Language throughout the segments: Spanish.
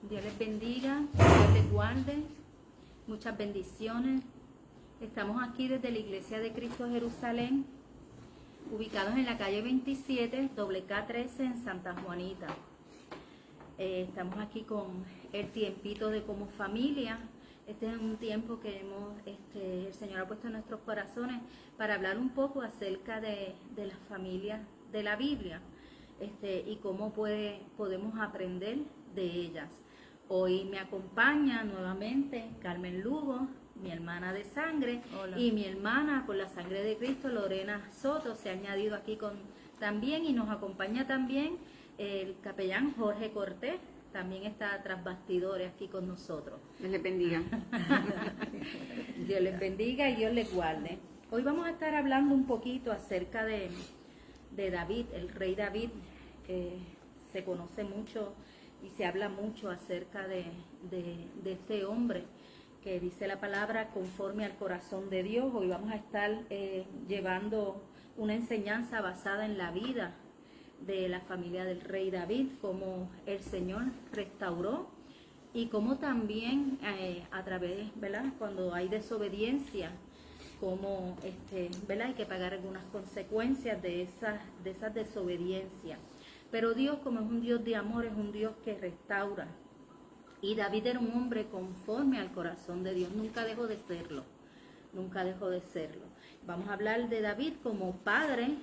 Dios les bendiga, Dios les guarde, muchas bendiciones. Estamos aquí desde la Iglesia de Cristo Jerusalén, ubicados en la calle 27, WK13 en Santa Juanita. Estamos aquí con el tiempito de como familia. Este es un tiempo que el Señor ha puesto en nuestros corazones para hablar un poco acerca de las familias de la Biblia y cómo podemos aprender de ellas. Hoy me acompaña nuevamente Carmen Lugo, mi hermana de sangre. Hola. Y mi hermana por la sangre de Cristo, Lorena Soto, se ha añadido aquí también, y nos acompaña también el capellán Jorge Cortés, también está tras bastidores aquí con nosotros. Dios les bendiga. Dios les bendiga y Dios les guarde. Hoy vamos a estar hablando un poquito acerca de David, el rey David. Se conoce mucho y se habla mucho acerca de este hombre que dice la palabra conforme al corazón de Dios. Hoy vamos a estar llevando una enseñanza basada en la vida de la familia del rey David, cómo el Señor restauró y cómo también a través, ¿verdad?, cuando hay desobediencia, cómo ¿verdad?, hay que pagar algunas consecuencias de esas desobediencias. Pero Dios, como es un Dios de amor, es un Dios que restaura. Y David era un hombre conforme al corazón de Dios, nunca dejó de serlo, nunca dejó de serlo. Vamos a hablar de David como padre,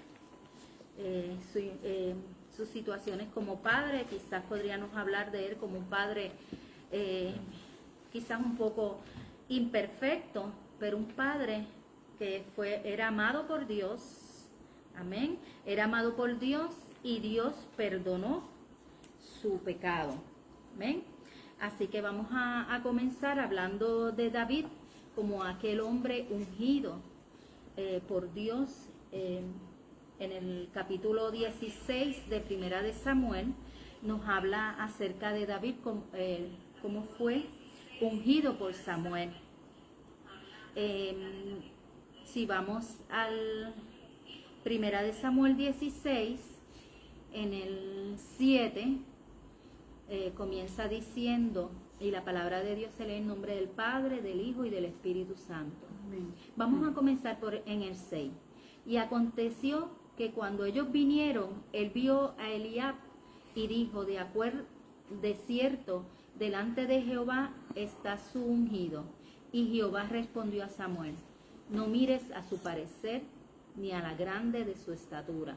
sus situaciones como padre. Quizás podríamos hablar de él como un padre quizás un poco imperfecto, pero un padre que era amado por Dios, amén, era amado por Dios y Dios perdonó su pecado, amén. Así que vamos a comenzar hablando de David como aquel hombre ungido por Dios. En el capítulo 16 de Primera de Samuel nos habla acerca de David, cómo fue ungido por Samuel. Si vamos al Primera de Samuel 16, en el 7, comienza diciendo, y la palabra de Dios se lee en nombre del Padre, del Hijo y del Espíritu Santo. Amén. Vamos a comenzar en el 6. Y aconteció que cuando ellos vinieron, él vio a Eliab y dijo, de cierto, delante de Jehová está su ungido. Y Jehová respondió a Samuel, no mires a su parecer, ni a la grande de su estatura,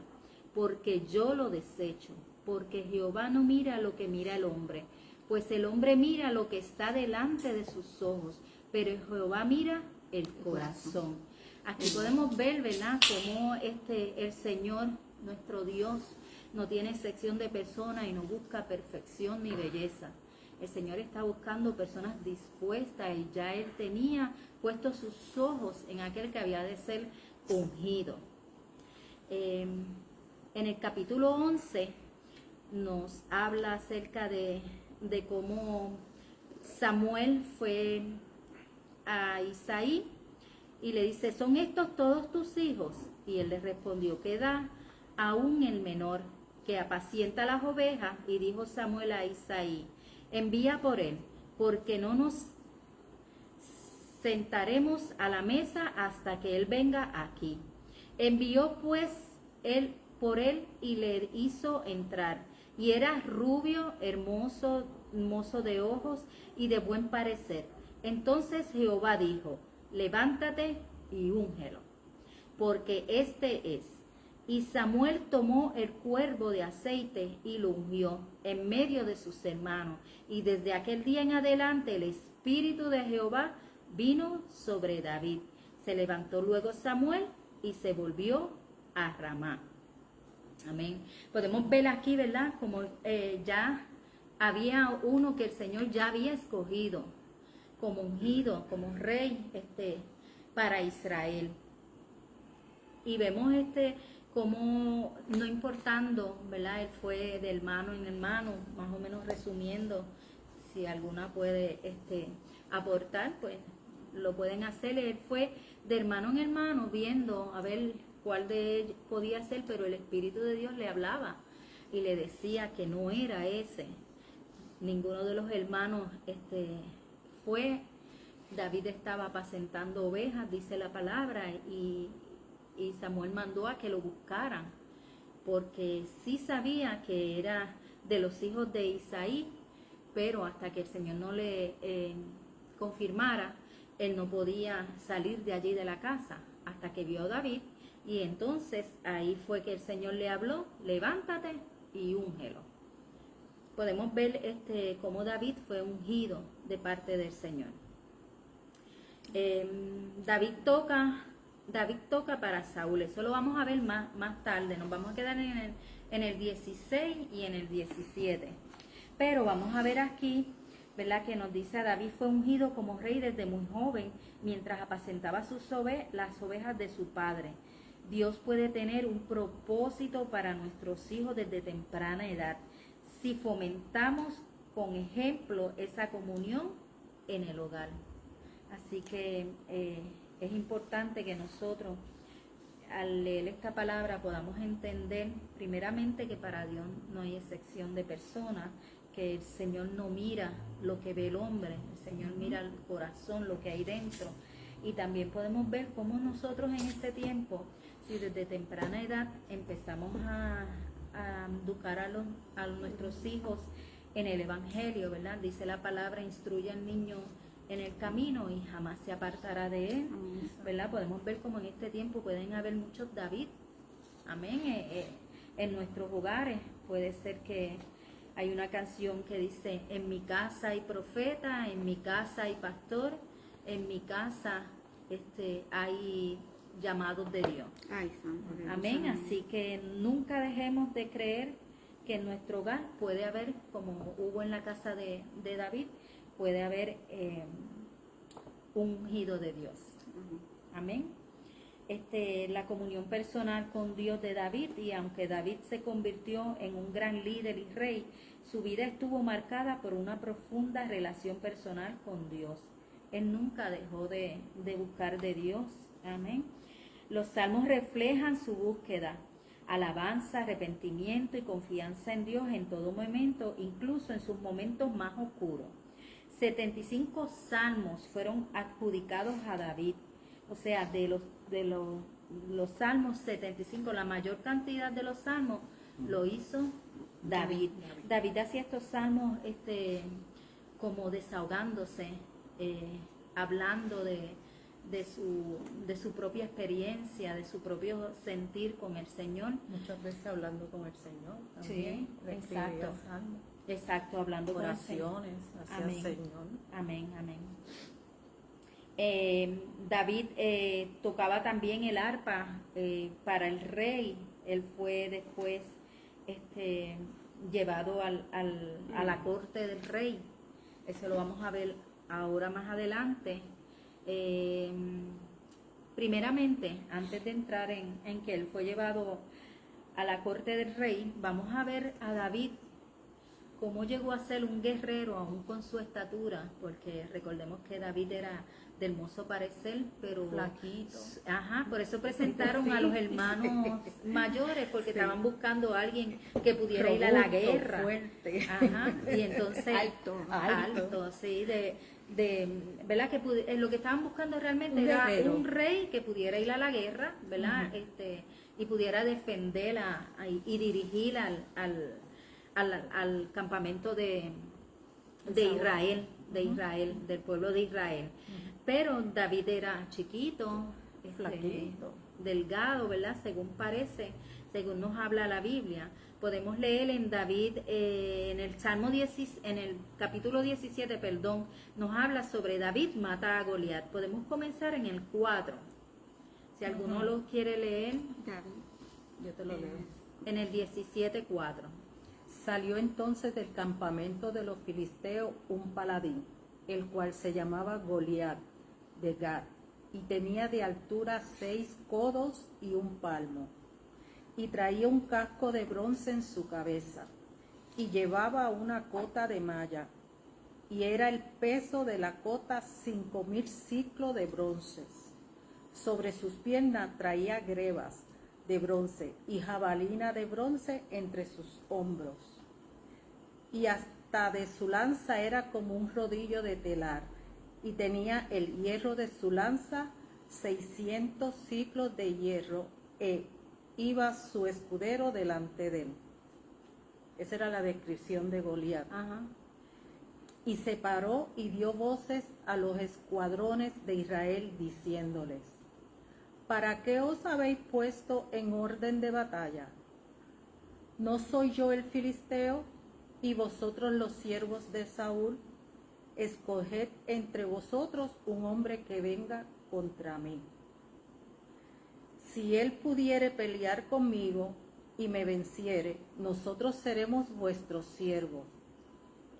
porque yo lo desecho, porque Jehová no mira lo que mira el hombre, pues el hombre mira lo que está delante de sus ojos, pero Jehová mira el corazón. Aquí podemos ver, ¿verdad?, cómo el Señor, nuestro Dios, no tiene excepción de personas y no busca perfección ni belleza. El Señor está buscando personas dispuestas y ya Él tenía puestos sus ojos en aquel que había de ser ungido. En el capítulo 11 nos habla acerca de cómo Samuel fue a Isaí y le dice, ¿son estos todos tus hijos? Y él le respondió, queda aún el menor, que apacienta las ovejas. Y dijo Samuel a Isaí, envía por él, porque no nos sentaremos a la mesa hasta que él venga aquí. Envió pues él por él y le hizo entrar. Y era rubio, hermoso, mozo de ojos y de buen parecer. Entonces Jehová dijo, levántate y úngelo, porque este es. Y Samuel tomó el cuervo de aceite y lo ungió en medio de sus hermanos. Y desde aquel día en adelante el Espíritu de Jehová vino sobre David. Se levantó luego Samuel y se volvió a Ramá. Amén. Podemos ver aquí, ¿verdad?, como ya había uno que el Señor ya había escogido como ungido, como rey para Israel. Y vemos como no importando, ¿verdad?, él fue de hermano en hermano, más o menos resumiendo, si alguna puede aportar, pues lo pueden hacer. Él fue de hermano en hermano viendo a ver cuál de ellos podía ser, pero el Espíritu de Dios le hablaba y le decía que no era ese. ninguno de los hermanos fue. David estaba apacentando ovejas, dice la palabra, y Samuel mandó a que lo buscaran, porque sí sabía que era de los hijos de Isaí, pero hasta que el Señor no le confirmara, él no podía salir de allí de la casa, hasta que vio a David, y entonces ahí fue que el Señor le habló: levántate y úngelo. Podemos ver cómo David fue ungido de parte del Señor. David toca para Saúl. Eso lo vamos a ver más tarde. Nos vamos a quedar en el 16 y en el 17. Pero vamos a ver aquí, ¿verdad?, que nos dice: David fue ungido como rey desde muy joven, mientras apacentaba las ovejas de su padre. Dios puede tener un propósito para nuestros hijos desde temprana edad, si fomentamos con ejemplo esa comunión en el hogar. Así que es importante que nosotros, al leer esta palabra, podamos entender primeramente que para Dios no hay excepción de personas, que el Señor no mira lo que ve el hombre, el Señor mira el corazón, lo que hay dentro. Y también podemos ver cómo nosotros en este tiempo, si desde temprana edad empezamos a educar a nuestros hijos en el Evangelio, ¿verdad? Dice la palabra: instruye al niño en el camino y jamás se apartará de él, ¿verdad? Podemos ver cómo en este tiempo pueden haber muchos David, amén, en nuestros hogares. Puede ser que hay una canción que dice: en mi casa hay profeta, en mi casa hay pastor, en mi casa hay llamados de Dios. Ay, santo Dios. Amén. Así que nunca dejemos de creer que en nuestro hogar puede haber, como hubo en la casa de David, puede haber un ungido de Dios. Amén. La comunión personal con Dios de David, y aunque David se convirtió en un gran líder y rey, su vida estuvo marcada por una profunda relación personal con Dios. Él nunca dejó de buscar de Dios. Amén. Los salmos reflejan su búsqueda, alabanza, arrepentimiento y confianza en Dios en todo momento, incluso en sus momentos más oscuros. 75 salmos fueron adjudicados a David. O sea, de los salmos 75, la mayor cantidad de los salmos lo hizo David. David hacía estos salmos como desahogándose, hablando de su propia experiencia, de su propio sentir con el Señor. Muchas veces hablando con el Señor también. Sí, exacto. Exacto, hablando con el Señor. Oraciones hacia el Señor. Amén, amén. David tocaba también el arpa para el rey. Él fue después llevado a la corte del rey. Eso lo vamos a ver ahora más adelante. Primeramente, antes de entrar en que él fue llevado a la corte del rey, vamos a ver a David cómo llegó a ser un guerrero aún con su estatura, porque recordemos que David era de hermoso parecer, pero flaquito. Ajá, por eso presentaron Sí. a los hermanos mayores, porque Sí. estaban buscando a alguien que pudiera ir a la Robusto, guerra. fuerte. Ajá, y entonces Alto. sí, ¿verdad? Que lo que estaban buscando realmente Un era guerrero. un rey que pudiera ir a la guerra, ¿verdad? Y pudiera defender y dirigir al campamento de Israel, del pueblo de Israel. Pero David era chiquito, Flaquito. delgado, ¿verdad? Según parece, según nos habla la Biblia. Podemos leer en David, en el capítulo 17, perdón, nos habla sobre David mata a Goliat. Podemos comenzar en el 4. Si alguno lo quiere leer, David. Yo te lo leo. en el 17:4. Salió entonces del campamento de los filisteos un paladín, el cual se llamaba Goliat de Gat, y tenía de altura 6 codos y 1 palmo, y traía un casco de bronce en su cabeza, y llevaba una cota de malla, y era el peso de la cota 5,000 ciclos de bronce. Sobre sus piernas traía grebas de bronce y jabalina de bronce entre sus hombros. asta de su lanza era como un rodillo de telar, y tenía el hierro de su lanza 600 ciclos de hierro, e iba su escudero delante de él. Esa era la descripción de Goliat. Ajá. Y se paró y dio voces a los escuadrones de Israel, diciéndoles: ¿para qué os habéis puesto en orden de batalla? ¿No soy yo el filisteo, y vosotros los siervos de Saúl? Escoged entre vosotros un hombre que venga contra mí. Si él pudiere pelear conmigo y me venciere, nosotros seremos vuestros siervos.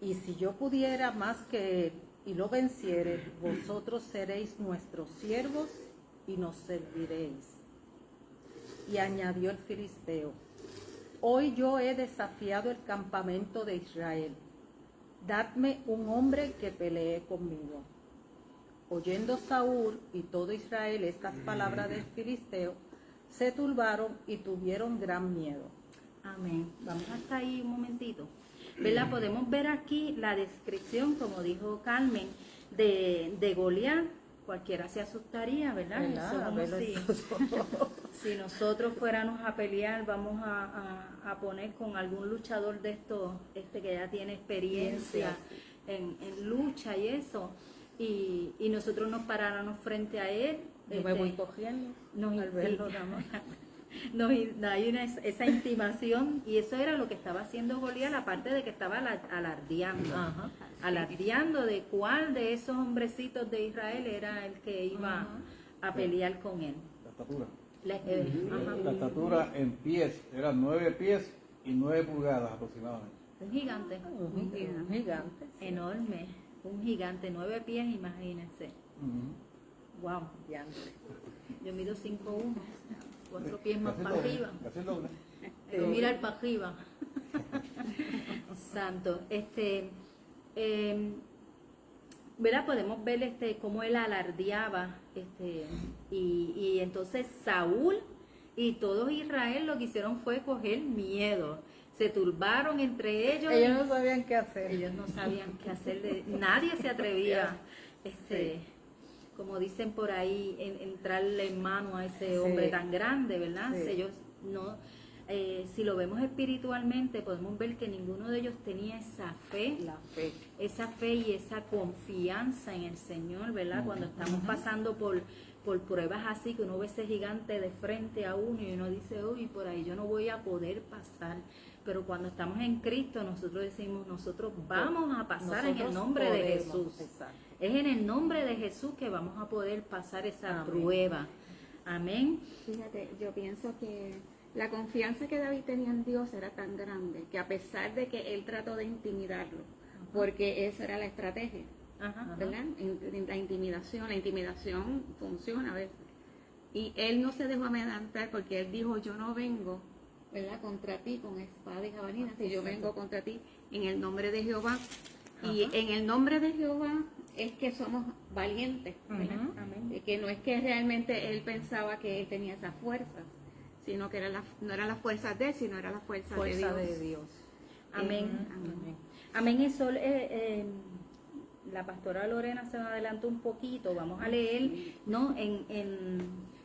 Y si yo pudiera más que él y lo venciere, vosotros seréis nuestros siervos y nos serviréis. Y añadió el filisteo: hoy yo he desafiado el campamento de Israel. Dadme un hombre que pelee conmigo. Oyendo Saúl y todo Israel estas palabras del filisteo, se turbaron y tuvieron gran miedo. Amén. Vamos hasta ahí un momentito. ¿Verdad? Podemos ver aquí la descripción, como dijo Carmen, de Goliat. Cualquiera se asustaría, ¿verdad? Eso es como si nosotros fuéramos a pelear, vamos a poner con algún luchador de estos, que ya tiene experiencia en lucha y eso, y nosotros nos paráramos frente a él. Yo me voy cogiendo al verlo, hay esa intimación, y eso era lo que estaba haciendo Goliat, aparte de que estaba alardeando. Ajá. Alardeando de cuál de esos hombrecitos de Israel era el que iba a pelear con él. La estatura. Ajá. La estatura en pies, eran 9 pies y 9 pulgadas aproximadamente. Un gigante. Un gigante. Sí. Enorme. Un gigante, 9 pies, imagínense. Wow. Yo mido 5'1", 4 pies más Casi para doble, arriba. casi doble. Pero mirar para arriba. Santo. ¿Verdad? Podemos ver cómo él alardeaba, y entonces Saúl y todo Israel lo que hicieron fue coger miedo. Se turbaron entre ellos. Ellos no sabían qué hacer. Ellos no sabían qué hacer. Nadie se atrevía, como dicen por ahí, entrarle en mano a ese hombre tan grande, ¿verdad? Sí. Ellos no. Si lo vemos espiritualmente, podemos ver que ninguno de ellos tenía esa fe, esa fe y esa confianza en el Señor, ¿verdad? Cuando estamos pasando por pruebas así, que uno ve ese gigante de frente a uno y uno dice: uy, por ahí yo no voy a poder pasar. Pero cuando estamos en Cristo, nosotros decimos: nosotros vamos a pasar en el nombre de Jesús. Exacto. Es en el nombre de Jesús que vamos a poder pasar esa prueba. Amén. Fíjate, yo pienso que la confianza que David tenía en Dios era tan grande que, a pesar de que él trató de intimidarlo, porque esa era la estrategia, ¿verdad? La intimidación funciona a veces. Y él no se dejó amedrentar, porque él dijo: yo no vengo, ¿verdad?, contra ti con espada y jabalina, si yo vengo contra ti en el nombre de Jehová. Y en el nombre de Jehová es que somos valientes, ¿verdad? Que no es que realmente él pensaba que él tenía esas fuerzas, sino que no eran las fuerzas de él, sino era la fuerza de Dios. Amén. Amén. Eso, la pastora Lorena se nos adelantó un poquito. Vamos a leer, ¿no?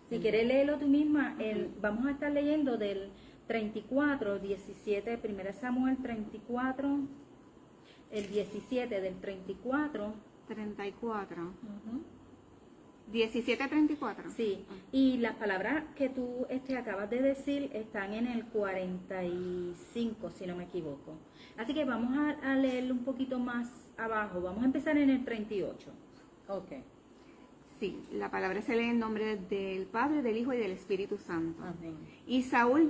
Si quieres leerlo tú misma, vamos a estar leyendo del 34, 17, 1 Samuel 34, el 17 del 34. 34. 17:34. Sí, y las palabras que tú acabas de decir están en el 45, si no me equivoco. Así que vamos a leerlo un poquito más abajo. Vamos a empezar en el 38. Ok. Sí, la palabra se lee en nombre del Padre, del Hijo y del Espíritu Santo. Amén. Y Saúl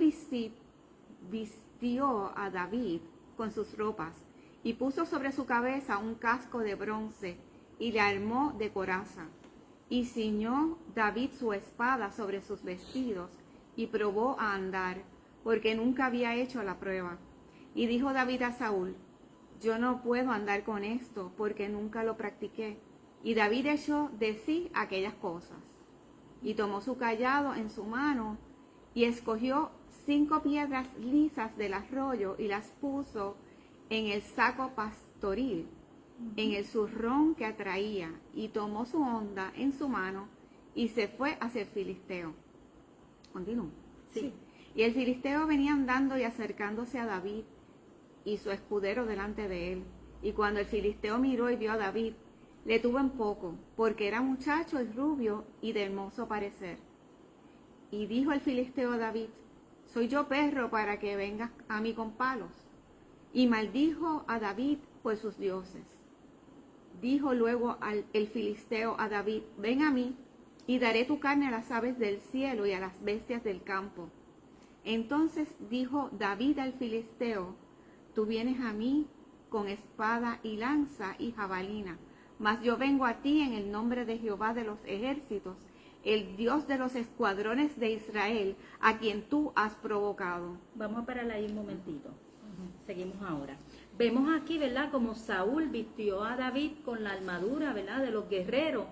vistió a David con sus ropas y puso sobre su cabeza un casco de bronce y le armó de coraza. Y ciñó David su espada sobre sus vestidos y probó a andar, porque nunca había hecho la prueba. Y dijo David a Saúl: yo no puedo andar con esto, porque nunca lo practiqué. Y David echó de sí aquellas cosas. Y tomó su cayado en su mano y escogió 5 piedras lisas del arroyo y las puso en el saco pastoril, en el zurrón que atraía, y tomó su honda en su mano y se fue hacia el filisteo. Continúo. Sí. Y el filisteo venía andando y acercándose a David y su escudero delante de él. Y cuando el filisteo miró y vio a David, le tuvo en poco, porque era muchacho y rubio y de hermoso parecer. Y dijo el filisteo a David: ¿soy yo perro para que vengas a mí con palos? Y maldijo a David por sus dioses. Dijo luego el filisteo a David: ven a mí, y daré tu carne a las aves del cielo y a las bestias del campo. Entonces dijo David al filisteo: tú vienes a mí con espada y lanza y jabalina, mas yo vengo a ti en el nombre de Jehová de los ejércitos, el Dios de los escuadrones de Israel, a quien tú has provocado. Vamos a parar ahí un momentito. Seguimos ahora. Vemos aquí, ¿verdad?, como Saúl vistió a David con la armadura, ¿verdad?, de los guerreros.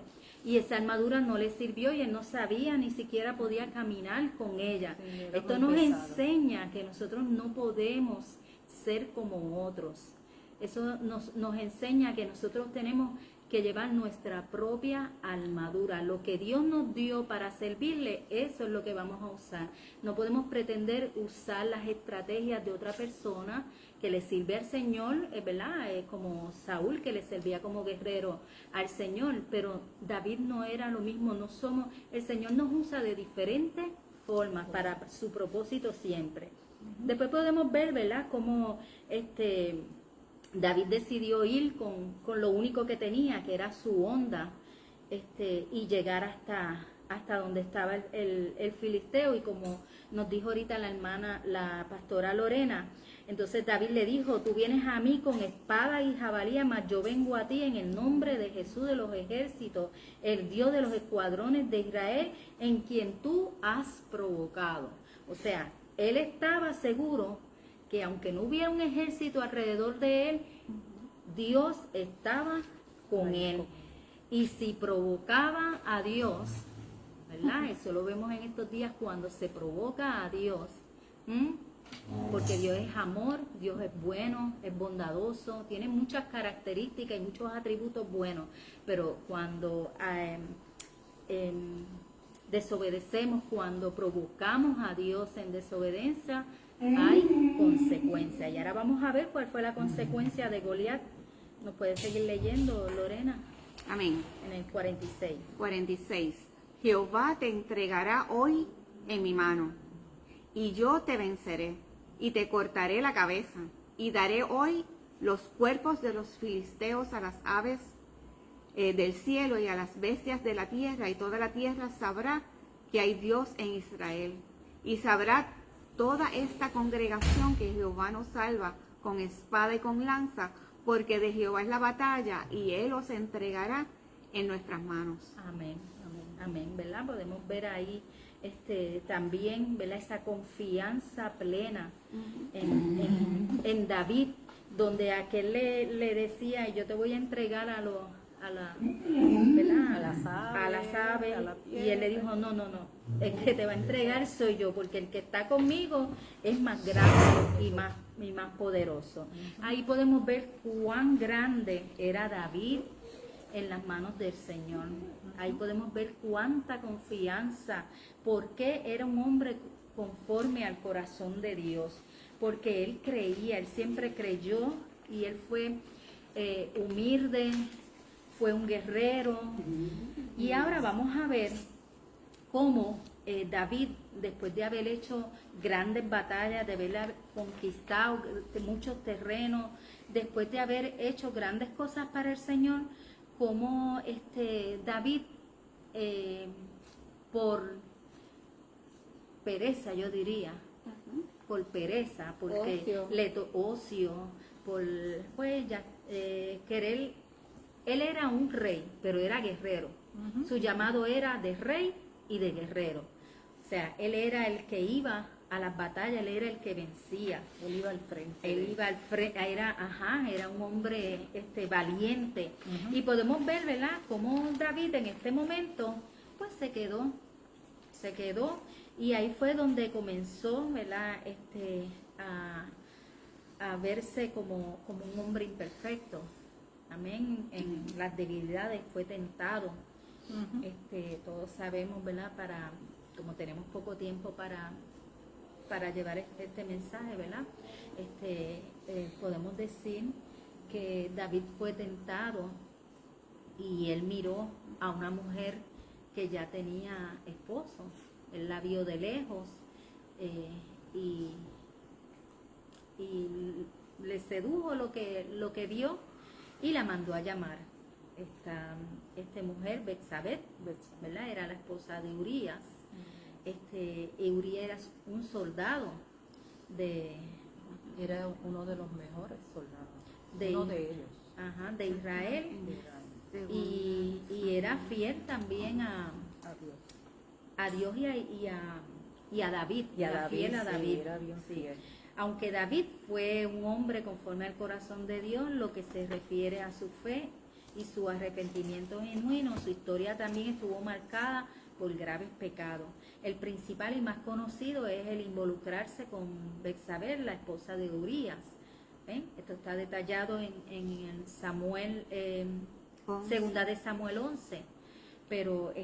Y esa armadura no le sirvió y él no sabía, ni siquiera podía caminar con ella. Sí, era Esto muy nos pesado. enseña que nosotros no podemos ser como otros. Eso nos enseña que nosotros tenemos que llevar nuestra propia armadura. Lo que Dios nos dio para servirle, eso es lo que vamos a usar. No podemos pretender usar las estrategias de otra persona que le sirve al Señor, ¿verdad? Como Saúl, que le servía como guerrero al Señor, pero David no era lo mismo. No somos, el Señor nos usa de diferentes formas para su propósito siempre. Después podemos ver, ¿verdad?, cómo David decidió ir con lo único que tenía, que era su honda, y llegar hasta donde estaba el filisteo. Y como nos dijo ahorita la hermana, la pastora Lorena, entonces David le dijo: tú vienes a mí con espada y jabalía, mas yo vengo a ti en el nombre de Jesús de los ejércitos, el Dios de los escuadrones de Israel, en quien tú has provocado. O sea, él estaba seguro que aunque no hubiera un ejército alrededor de él, Dios estaba con él. Y si provocaba a Dios, ¿verdad? Eso lo vemos en estos días cuando se provoca a Dios. Porque Dios es amor, Dios es bueno, es bondadoso, tiene muchas características y muchos atributos buenos. Pero cuando desobedecemos, cuando provocamos a Dios en desobediencia, hay consecuencia. Y ahora vamos a ver cuál fue la consecuencia de Goliat. ¿Nos puede seguir leyendo, Lorena? Amén. En el 46. 46. Jehová te entregará hoy en mi mano, y yo te venceré, y te cortaré la cabeza, y daré hoy los cuerpos de los filisteos a las aves del cielo y a las bestias de la tierra, y toda la tierra sabrá que hay Dios en Israel. Y sabrá toda esta congregación que Jehová nos salva con espada y con lanza, porque de Jehová es la batalla, y Él os entregará en nuestras manos. Amén, amén, amén, ¿verdad? Podemos ver ahí también, ¿verdad?, esa confianza plena en David, donde aquel le decía: yo te voy a entregar a las aves, y él le dijo: no, el que te va a entregar soy yo, porque el que está conmigo es más grande y más poderoso. Ahí podemos ver cuán grande era David en las manos del Señor. Ahí podemos ver cuánta confianza, porque era un hombre conforme al corazón de Dios, porque él creía, él siempre creyó, y él fue humilde, fue un guerrero. Y ahora vamos a ver cómo David, después de haber hecho grandes batallas, de haber conquistado muchos terrenos, después de haber hecho grandes cosas para el Señor, cómo David, por pereza, yo diría, por pereza, porque ocio, por pues ya querer. Él era un rey, pero era guerrero. Su llamado era de rey y de guerrero. O sea, él era el que iba a las batallas, él era el que vencía. Él iba al frente. Él iba al frente, era un hombre valiente. Y podemos ver, ¿verdad?, cómo David en este momento, pues se quedó. Y ahí fue donde comenzó, ¿verdad?, a verse como un hombre imperfecto. Amén. En las debilidades fue tentado. Todos sabemos, ¿verdad? Como tenemos poco tiempo para llevar este mensaje, ¿verdad? Podemos decir que David fue tentado y él miró a una mujer que ya tenía esposo. Él la vio de lejos y le sedujo lo que vio y la mandó a llamar. Esta mujer, Betsabé, ¿verdad? Era la esposa de Urías. Urías era un soldado Era uno de los mejores soldados, uno de ellos. De Israel. Y era fiel también a Dios y a David. Era fiel a David. Sí, era bien fiel. Aunque David fue un hombre conforme al corazón de Dios, lo que se refiere a su fe y su arrepentimiento genuino, su historia también estuvo marcada por graves pecados. El principal y más conocido es el involucrarse con Betsabé, la esposa de Urías. ¿Ven? Esto está detallado en el Samuel, segunda de Samuel 11. Pero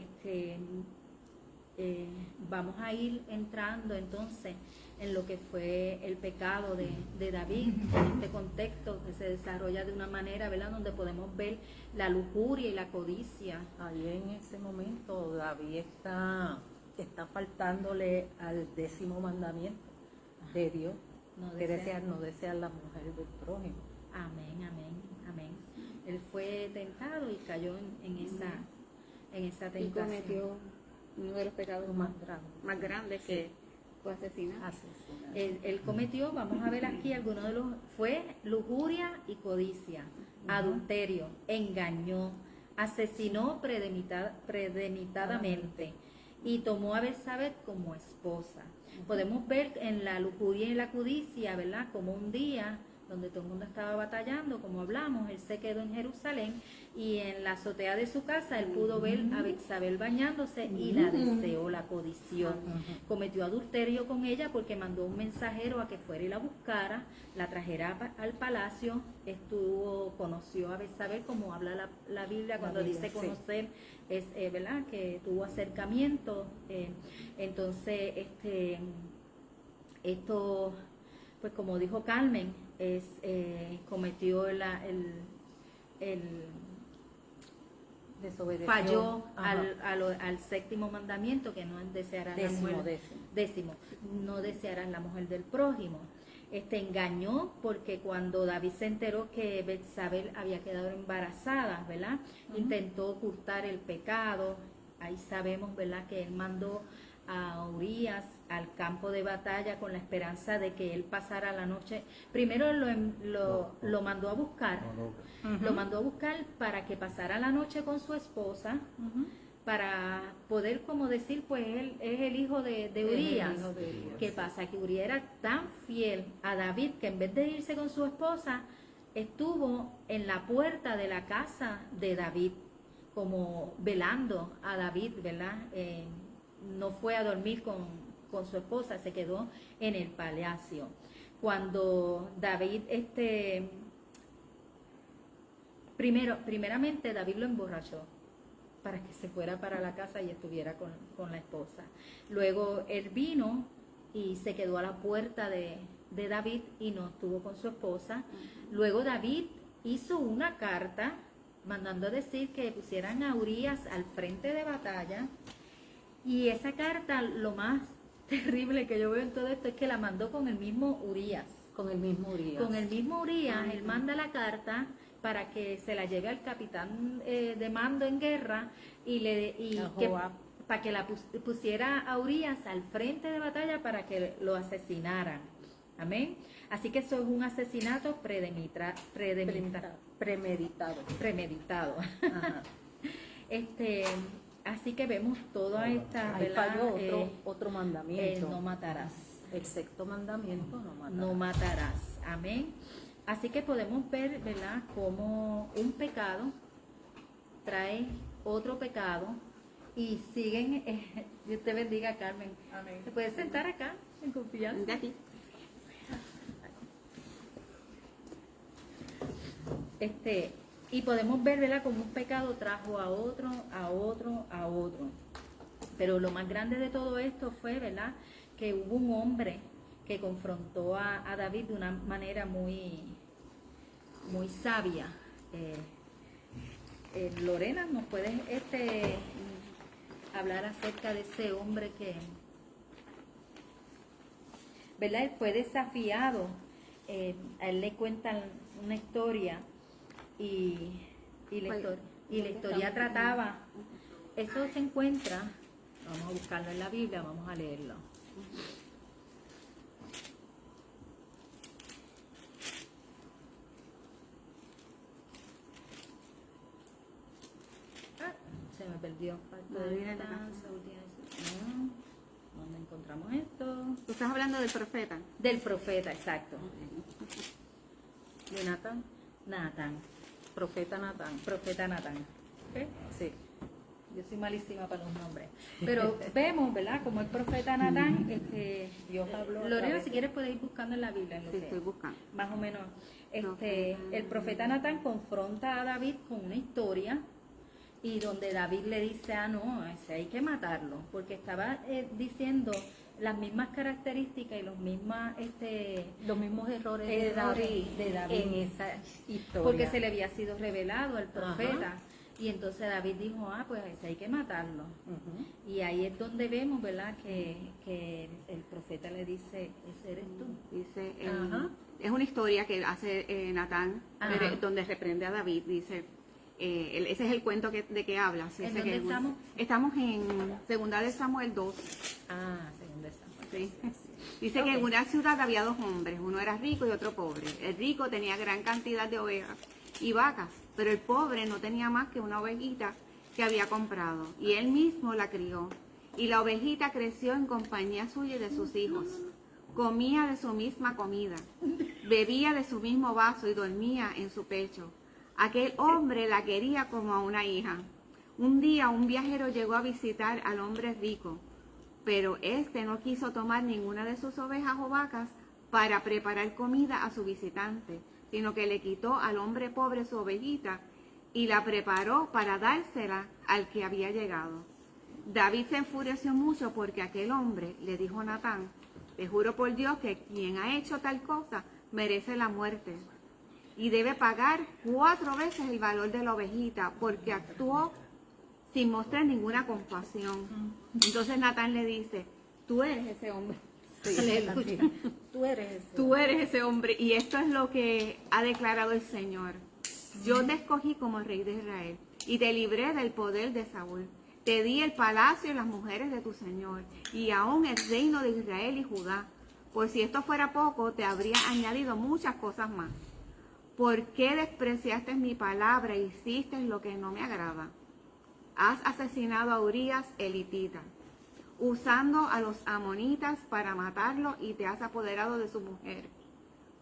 vamos a ir entrando entonces en lo que fue el pecado de David, en este contexto que se desarrolla de una manera, ¿verdad?, donde podemos ver la lujuria y la codicia. Ahí en ese momento David está faltándole al 10º mandamiento de Dios, no desear la mujer del prójimo. Amén, amén, amén. Él fue tentado y cayó en esa tentación. Y cometió uno de los pecados más grandes que fue asesinar. Él cometió, vamos a ver aquí algunos de los, fue lujuria y codicia, adulterio, engañó, asesinó premeditadamente y tomó a Betsabé como esposa. Podemos ver en la lujuria y la codicia, ¿verdad?, como un día donde todo el mundo estaba batallando, como hablamos, él se quedó en Jerusalén y en la azotea de su casa él pudo ver a Betsabé bañándose y la deseó, la codició. Cometió adulterio con ella porque mandó un mensajero a que fuera y la buscara, la trajera al palacio, conoció a Betsabé, como habla la Biblia cuando dice conocer, es ¿verdad?, que tuvo acercamiento. Entonces, esto, pues como dijo Carmen, cometió falló al 7º mandamiento, que no desearán no desearán la mujer del prójimo. Engañó porque cuando David se enteró que Betsabé había quedado embarazada, ¿verdad?, intentó ocultar el pecado. Ahí sabemos, ¿verdad?, que él mandó a Urías al campo de batalla con la esperanza de que él pasara la noche. Primero lo mandó a buscar, lo mandó a buscar para que pasara la noche con su esposa, para poder, como decir, pues él es el hijo de Urías. ¿Qué pasa? Que Urías era tan fiel a David que en vez de irse con su esposa, estuvo en la puerta de la casa de David, como velando a David, ¿verdad? No fue a dormir con su esposa, se quedó en el palacio. Cuando David, primeramente David lo emborrachó para que se fuera para la casa y estuviera con la esposa. Luego él vino y se quedó a la puerta de David y no estuvo con su esposa. Luego David hizo una carta mandando a decir que pusieran a Urías al frente de batalla. Y esa carta, lo más terrible que yo veo en todo esto es que la mandó con el mismo Urías. Con el mismo Urías. Él manda la carta para que se la lleve al capitán de mando en guerra para que la pusiera a Urías al frente de batalla para que lo asesinaran. Amén. Así que eso es un asesinato premeditado. Ajá. Así que vemos toda esta... Ahí falló otro mandamiento. No matarás. El 6º mandamiento, no matarás. No matarás. Amén. Así que podemos ver, ¿verdad?, cómo un pecado trae otro pecado y siguen... Dios te bendiga, Carmen. Amén. ¿Te puedes sentar acá en confianza? De aquí. Y podemos ver, ¿verdad?, como un pecado trajo a otro, a otro, a otro. Pero lo más grande de todo esto fue, ¿verdad?, que hubo un hombre que confrontó a David de una manera muy, muy sabia. Lorena, ¿nos puedes hablar acerca de ese hombre que, ¿verdad?, él fue desafiado? A él le cuentan una historia y la historia trataba, eso se encuentra, vamos a buscarlo en la Biblia, vamos a leerlo. Se me perdió. ¿Dónde encontramos esto? ¿Tú estás hablando del profeta? Del profeta, exacto. ¿De Natán? Natán. Profeta Natán. Profeta Natán. ¿Ok? Sí. Yo soy malísima para los nombres. Pero vemos, ¿verdad?, como el profeta Natán, Dios habló a Lorena, través si quieres puedes ir buscando en la Biblia. En lo Sí, que- estoy buscando. Más o menos. El profeta Natán confronta a David con una historia y donde David le dice, no, ese hay que matarlo, porque estaba diciendo las mismas características y los mismos errores de David en esa historia. porque se le había sido revelado al profeta. Y entonces David dijo, pues ese hay que matarlo. Ujú. Y ahí es donde vemos, ¿verdad?, que el profeta le dice, ese eres tú. Dice, Ajá. es una historia que hace Natán, Ajá. donde reprende a David. Dice, ese es el cuento de que habla. ¿En Dice dónde que estamos? Estamos en 2 de Samuel 2. Según de Samuel. Sí. Dice que en una ciudad había 2 hombres, uno era rico y otro pobre. El rico tenía gran cantidad de ovejas y vacas, pero el pobre no tenía más que una ovejita que había comprado, y él mismo la crió. Y la ovejita creció en compañía suya y de sus hijos. Comía de su misma comida, bebía de su mismo vaso y dormía en su pecho. Aquel hombre la quería como a una hija. Un día un viajero llegó a visitar al hombre rico, pero éste no quiso tomar ninguna de sus ovejas o vacas para preparar comida a su visitante, sino que le quitó al hombre pobre su ovejita y la preparó para dársela al que había llegado. David se enfureció mucho porque aquel hombre le dijo a Natán, te juro por Dios que quien ha hecho tal cosa merece la muerte y debe pagar 4 veces el valor de la ovejita porque actuó sin mostrar ninguna compasión. Entonces Natán le dice, tú eres ese hombre. Sí, Aleluya. Tú eres ese. Tú eres ese hombre, y esto es lo que ha declarado el Señor. Yo te escogí como rey de Israel y te libré del poder de Saúl. Te di el palacio y las mujeres de tu Señor y aún el reino de Israel y Judá. Por si esto fuera poco, te habría añadido muchas cosas más. ¿Por qué despreciaste mi palabra e hiciste lo que no me agrada? Has asesinado a Urías elitita, usando a los amonitas para matarlo, y te has apoderado de su mujer.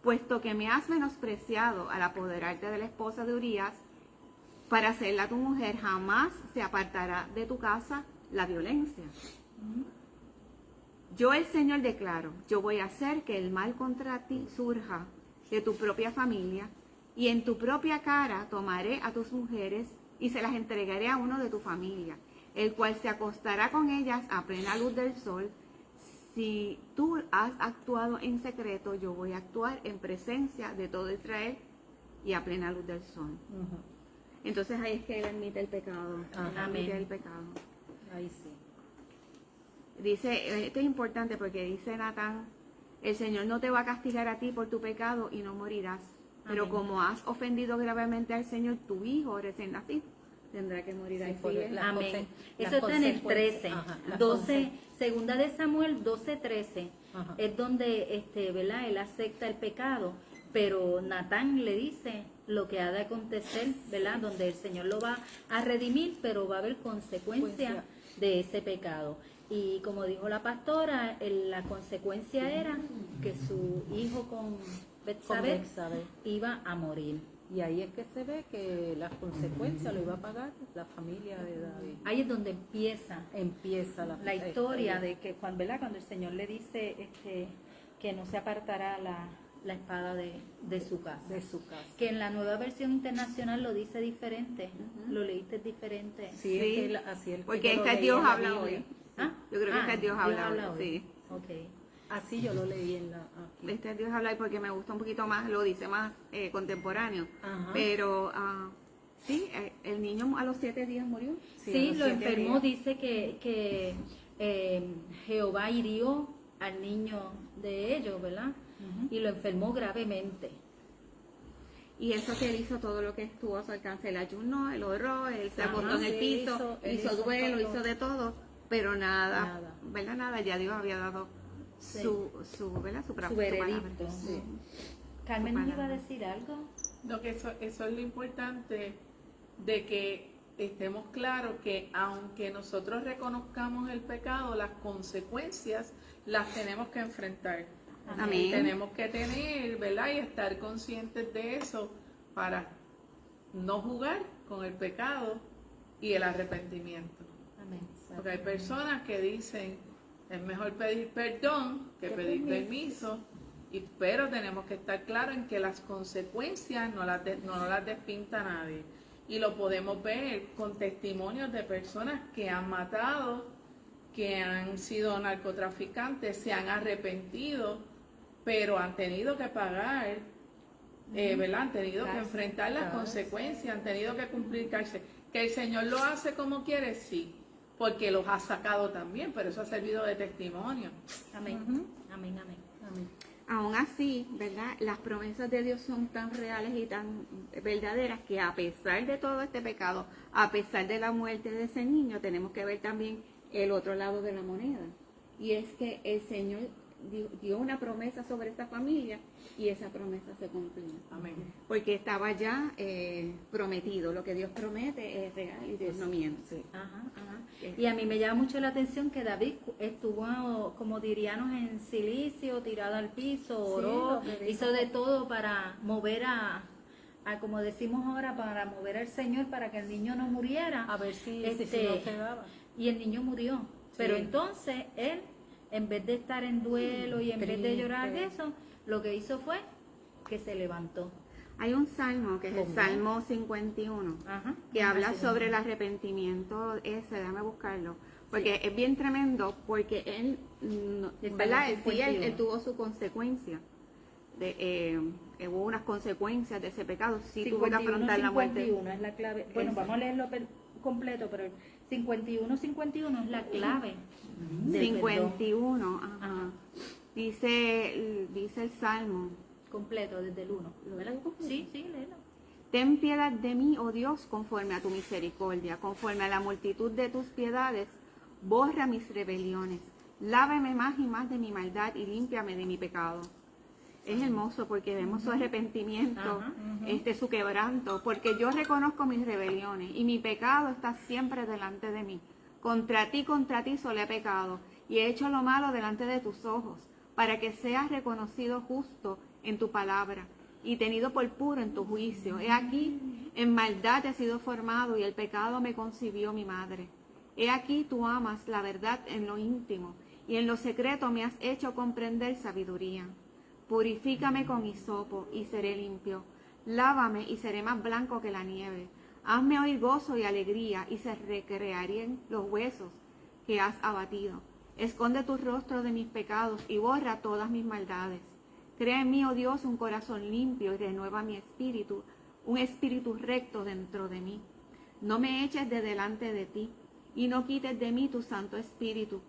Puesto que me has menospreciado al apoderarte de la esposa de Urías para hacerla tu mujer, jamás se apartará de tu casa la violencia. Yo, el Señor, declaro, yo voy a hacer que el mal contra ti surja de tu propia familia, y en tu propia cara tomaré a tus mujeres y se las entregaré a uno de tu familia, el cual se acostará con ellas a plena luz del sol. Si tú has actuado en secreto, yo voy a actuar en presencia de todo Israel y a plena luz del sol. Ujú. Entonces ahí es que él admite el pecado. Ajá. Él admite Amén. el pecado. Ahí sí. Dice, esto es importante porque dice Natán, el Señor no te va a castigar a ti por tu pecado y no morirás. Pero Amén. como has ofendido gravemente al Señor, tu hijo recién nacido tendrá que morir. Sí, Ahí por sigue. la- Amén. las Eso está en el consecuencias. 13, Ajá, las 12, segunda de Samuel 12:13. Ajá. Es donde, ¿verdad?, él acepta el pecado, pero Natán le dice lo que ha de acontecer, ¿verdad?, donde el Señor lo va a redimir, pero va a haber consecuencia de ese pecado. Y como dijo la pastora, la consecuencia era que su hijo con Betsabé Betsabé. iba a morir. Y ahí es que se ve que las consecuencias lo iba a pagar la familia de David. Ahí es donde empieza Empieza la historia de que cuando el Señor le dice que no se apartará la espada de su casa. de su casa. Que en la nueva versión internacional lo dice diferente, Ujú. lo leíste diferente. Sí, Sí, es que así el que porque yo lo este leí Dios en la habla Biblia. hoy. ¿Ah? Yo creo que este Dios habla hoy, hoy. sí. Ok. Así yo lo leí en la aquí. Este Dios habla hoy porque me gusta un poquito más, lo dice más contemporáneo. Ajá. Pero sí, el niño a los 7 días murió. Sí, a los lo 7 enfermó, días. dice que Jehová hirió al niño de ellos, ¿verdad? Ujú. Y lo enfermó gravemente. Y eso que él hizo todo lo que estuvo a su alcance, el ayuno, él oró, él se Ajá, acostó en el sí, piso, él hizo hizo duelo, todo. hizo de todo, pero nada, Nada. ¿verdad? Nada, ya Dios había dado Sí. ¿verdad? Su Su palabra. veredicto. Sí. Carmen Su nos iba a palabra. decir algo. No, que eso es lo importante de que estemos claros que aunque nosotros reconozcamos el pecado, las consecuencias las tenemos que enfrentar. Amén. Tenemos que tener, ¿verdad? Y estar conscientes de eso para no jugar con el pecado y el arrepentimiento. Amén. Porque hay personas que dicen, es mejor pedir perdón que pedir permiso, pero tenemos que estar claros en que las consecuencias no las despinta nadie. Y lo podemos ver con testimonios de personas que han matado, que han sido narcotraficantes, se han arrepentido, pero han tenido que pagar, ¿verdad? Han tenido que enfrentar las consecuencias, han tenido que cumplir cárcel. Que el Señor lo hace como quiere, sí, porque los ha sacado también, pero eso ha servido de testimonio. Amén. Ujú. Amén, amén. Amén. Aún así, ¿verdad? Las promesas de Dios son tan reales y tan verdaderas que a pesar de todo este pecado, a pesar de la muerte de ese niño, tenemos que ver también el otro lado de la moneda. Y es que el Señor dio una promesa sobre esta familia y esa promesa se cumplió. Amén. Porque estaba ya prometido. Lo que Dios promete es real y Dios no miente. Sí. Ajá, ajá. Y a mí me llama mucho la atención que David estuvo, como diríamos, en silicio, tirado al piso, oró, lo que dijo. hizo de todo para mover a, como decimos ahora, para mover al Señor para que el niño no muriera. A ver si Este, no se daba. Y el niño murió. Pero entonces él, en vez de estar en duelo y en vez de Triste. llorar de eso, lo que hizo fue que se levantó. Hay un salmo que es el ¿Cómo? Salmo 51. Ajá. Que Ajá, habla sí, sobre sí. el arrepentimiento ese, déjame buscarlo, porque es bien tremendo, porque él, El ¿verdad? Salmo Sí, 51. él tuvo su consecuencia, hubo unas consecuencias de ese pecado, sí tuvo que afrontar la muerte. 51 es la clave. Bueno, Ese. vamos a leerlo completo, pero el 51 es la clave. del 51, Ajá. ajá. Dice el Salmo, perdón. Completo, desde el 1. ¿lo ves ahí? Sí, sí, léelo. Ten piedad de mí, oh Dios, conforme a tu misericordia, conforme a la multitud de tus piedades, borra mis rebeliones, lávame más y más de mi maldad y límpiame de mi pecado. Es hermoso porque vemos su arrepentimiento, Ajá, su quebranto, porque yo reconozco mis rebeliones y mi pecado está siempre delante de mí. Contra ti solo he pecado y he hecho lo malo delante de tus ojos, para que seas reconocido justo en tu palabra y tenido por puro en tu juicio. He aquí, en maldad he sido formado y el pecado me concibió mi madre. He aquí, tú amas la verdad en lo íntimo y en lo secreto me has hecho comprender sabiduría. Purifícame con hisopo y seré limpio. Lávame y seré más blanco que la nieve. Hazme oír gozo y alegría y se recrearían los huesos que has abatido. Esconde tu rostro de mis pecados y borra todas mis maldades. Crea en mí, oh Dios, un corazón limpio y renueva mi espíritu, un espíritu recto dentro de mí. No me eches de delante de ti y no quites de mí tu santo espíritu.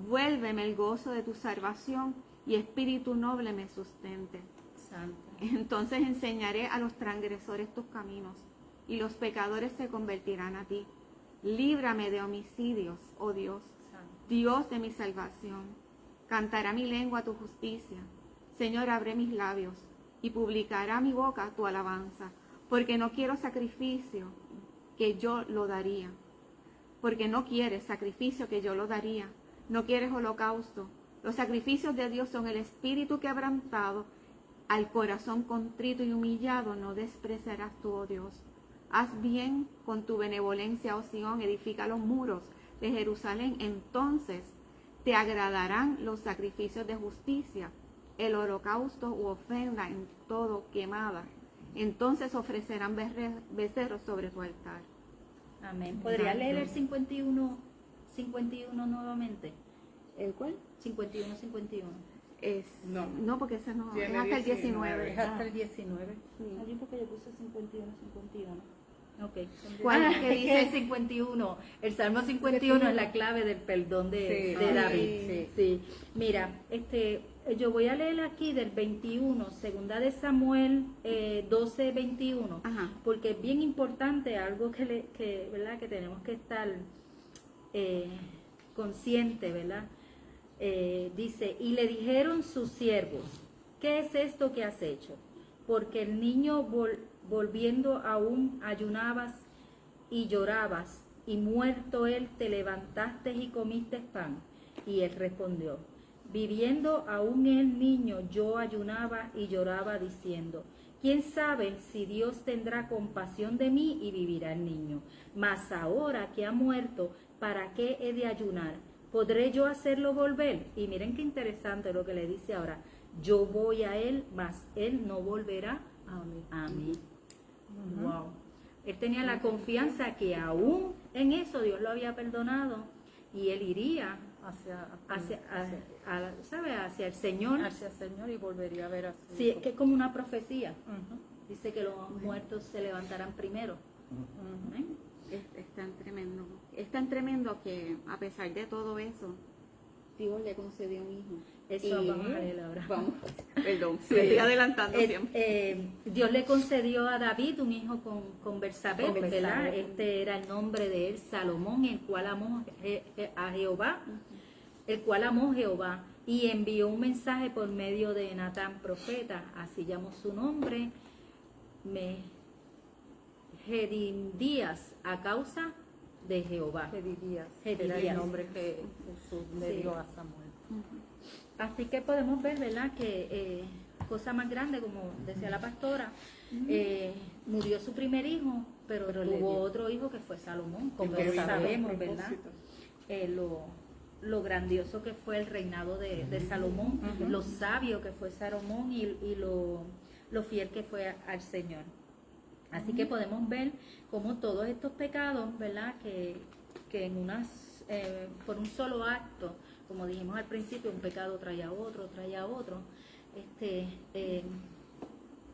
Vuélveme el gozo de tu salvación y espíritu noble me sustente. Santo. Entonces enseñaré a los transgresores tus caminos y los pecadores se convertirán a ti. Líbrame de homicidios, oh Dios, Santo. Dios de mi salvación. Cantará mi lengua tu justicia. Señor, abre mis labios y publicará mi boca tu alabanza, porque no quiero sacrificio que yo lo daría. Porque no quieres sacrificio que yo lo daría. No quieres holocausto. Los sacrificios de Dios son el espíritu quebrantado. Al corazón contrito y humillado no despreciarás tú, oh Dios. Haz bien con tu benevolencia, oh Sión, edifica los muros de Jerusalén. Entonces te agradarán los sacrificios de justicia el holocausto u ofrenda en todo quemada, entonces ofrecerán becerros sobre tu altar. Amén. ¿Podría leer el 51 nuevamente? ¿El cuál? 51. No, porque ese no, es Tiene hasta el 19. 19. Es hasta el 19. Sí. Alguien porque yo puse 51. Ok. ¿Cuál Ah, es que que dice? dice 51. El Salmo 51 es la clave del perdón de Sí. David. Sí. Sí. Mira, yo voy a leer aquí del 21, segunda de Samuel 12, 21, Ajá. porque es bien importante, algo ¿verdad? Que tenemos que estar conscientes, ¿verdad? Dice, y le dijeron sus siervos, ¿qué es esto que has hecho? Porque el niño volviendo aún ayunabas y llorabas, y muerto él te levantaste y comiste pan. Y él respondió, viviendo aún el niño yo ayunaba y lloraba diciendo, ¿quién sabe si Dios tendrá compasión de mí y vivirá el niño? Mas ahora que ha muerto, ¿para qué he de ayunar? ¿Podré yo hacerlo volver? Y miren qué interesante lo que le dice ahora. Yo voy a él, mas él no volverá a mí. Wow. Él tenía la confianza que aún en eso Dios lo había perdonado y él iría hacia el Señor. Hacia el Señor y volvería a ver a su Sí, hijo. que es como una profecía. Ujú. Dice que los muertos se levantarán primero. Amén. Es tan tremendo. Es tan tremendo que a pesar de todo eso, Dios le concedió un hijo. Eso vamos a leer ahora. Vamos, perdón, Sí. me estoy adelantando siempre. Dios le concedió a David un hijo con Betsabé, Con Betsabé. ¿verdad? Este era el nombre de él, Salomón, el cual amó a Jehová, y envió un mensaje por medio de Natán, profeta, así llamó su nombre, Jedidías, a causa de Jehová. Jedidías. Jedidías. Era el nombre que Jesús le Sí. dio a Samuel. Así que podemos ver, ¿verdad? Que cosa más grande, como decía la pastora, murió su primer hijo, pero Pero le tuvo dio. otro hijo que fue Salomón, como Que vino sabemos, con ¿verdad? propósito. Lo grandioso que fue el reinado de Salomón, lo sabio que fue Salomón y lo fiel que fue al Señor. Así que podemos ver cómo todos estos pecados, ¿verdad? Que en por un solo acto, como dijimos al principio, un pecado trae a otro,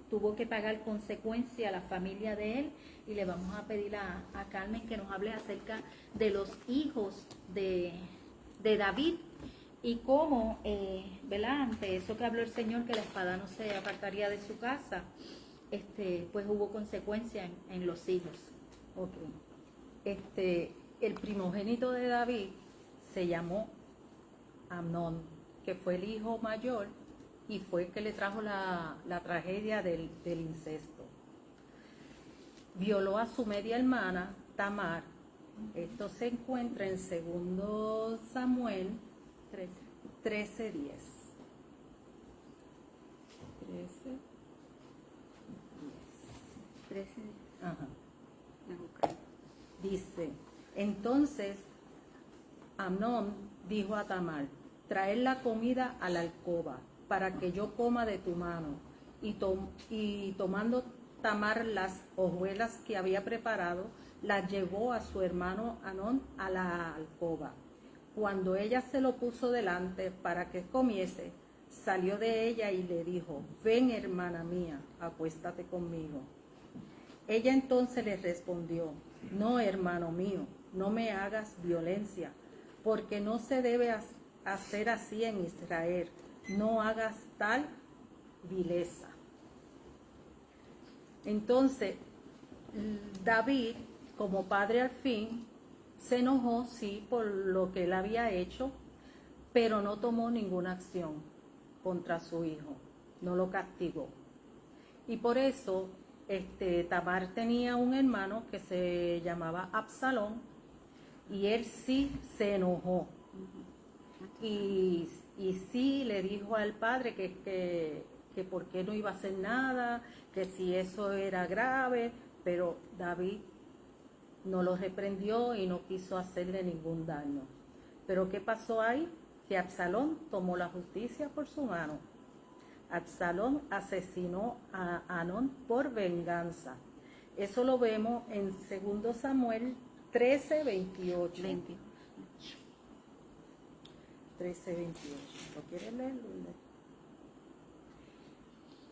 tuvo que pagar consecuencia a la familia de él, y le vamos a pedir a Carmen que nos hable acerca de los hijos de David y cómo, ¿verdad? Ante eso que habló el Señor, que la espada no se apartaría de su casa, pues hubo consecuencia en los hijos. Ok. El primogénito de David se llamó Amnón, que fue el hijo mayor y fue el que le trajo la tragedia del incesto. Violó a su media hermana, Tamar. Esto se encuentra en 2 Samuel 13:10. 13. Ajá. Me busca. Dice, entonces Amnón dijo a Tamar, traed la comida a la alcoba para que yo coma de tu mano. Y tomando Tamar las hojuelas que había preparado, las llevó a su hermano Amnón a la alcoba. Cuando ella se lo puso delante para que comiese, salió de ella y le dijo, ven hermana mía, acuéstate conmigo. Ella entonces le respondió, no hermano mío, no me hagas violencia, porque no se debe hacer así en Israel, no hagas tal vileza. Entonces, David, como padre al fin, se enojó, sí, por lo que él había hecho, pero no tomó ninguna acción contra su hijo, no lo castigó. Y por eso, Tamar tenía un hermano que se llamaba Absalón, y él sí se enojó. Y sí le dijo al padre que por qué no iba a hacer nada, que si eso era grave, pero David no lo reprendió y no quiso hacerle ningún daño. Pero ¿qué pasó ahí? Que Absalón tomó la justicia por su mano Absalón asesinó a Amnón por venganza. Eso lo vemos en 2 Samuel 13, 28. 13, 28. ¿Lo quieres leer, Lourdes?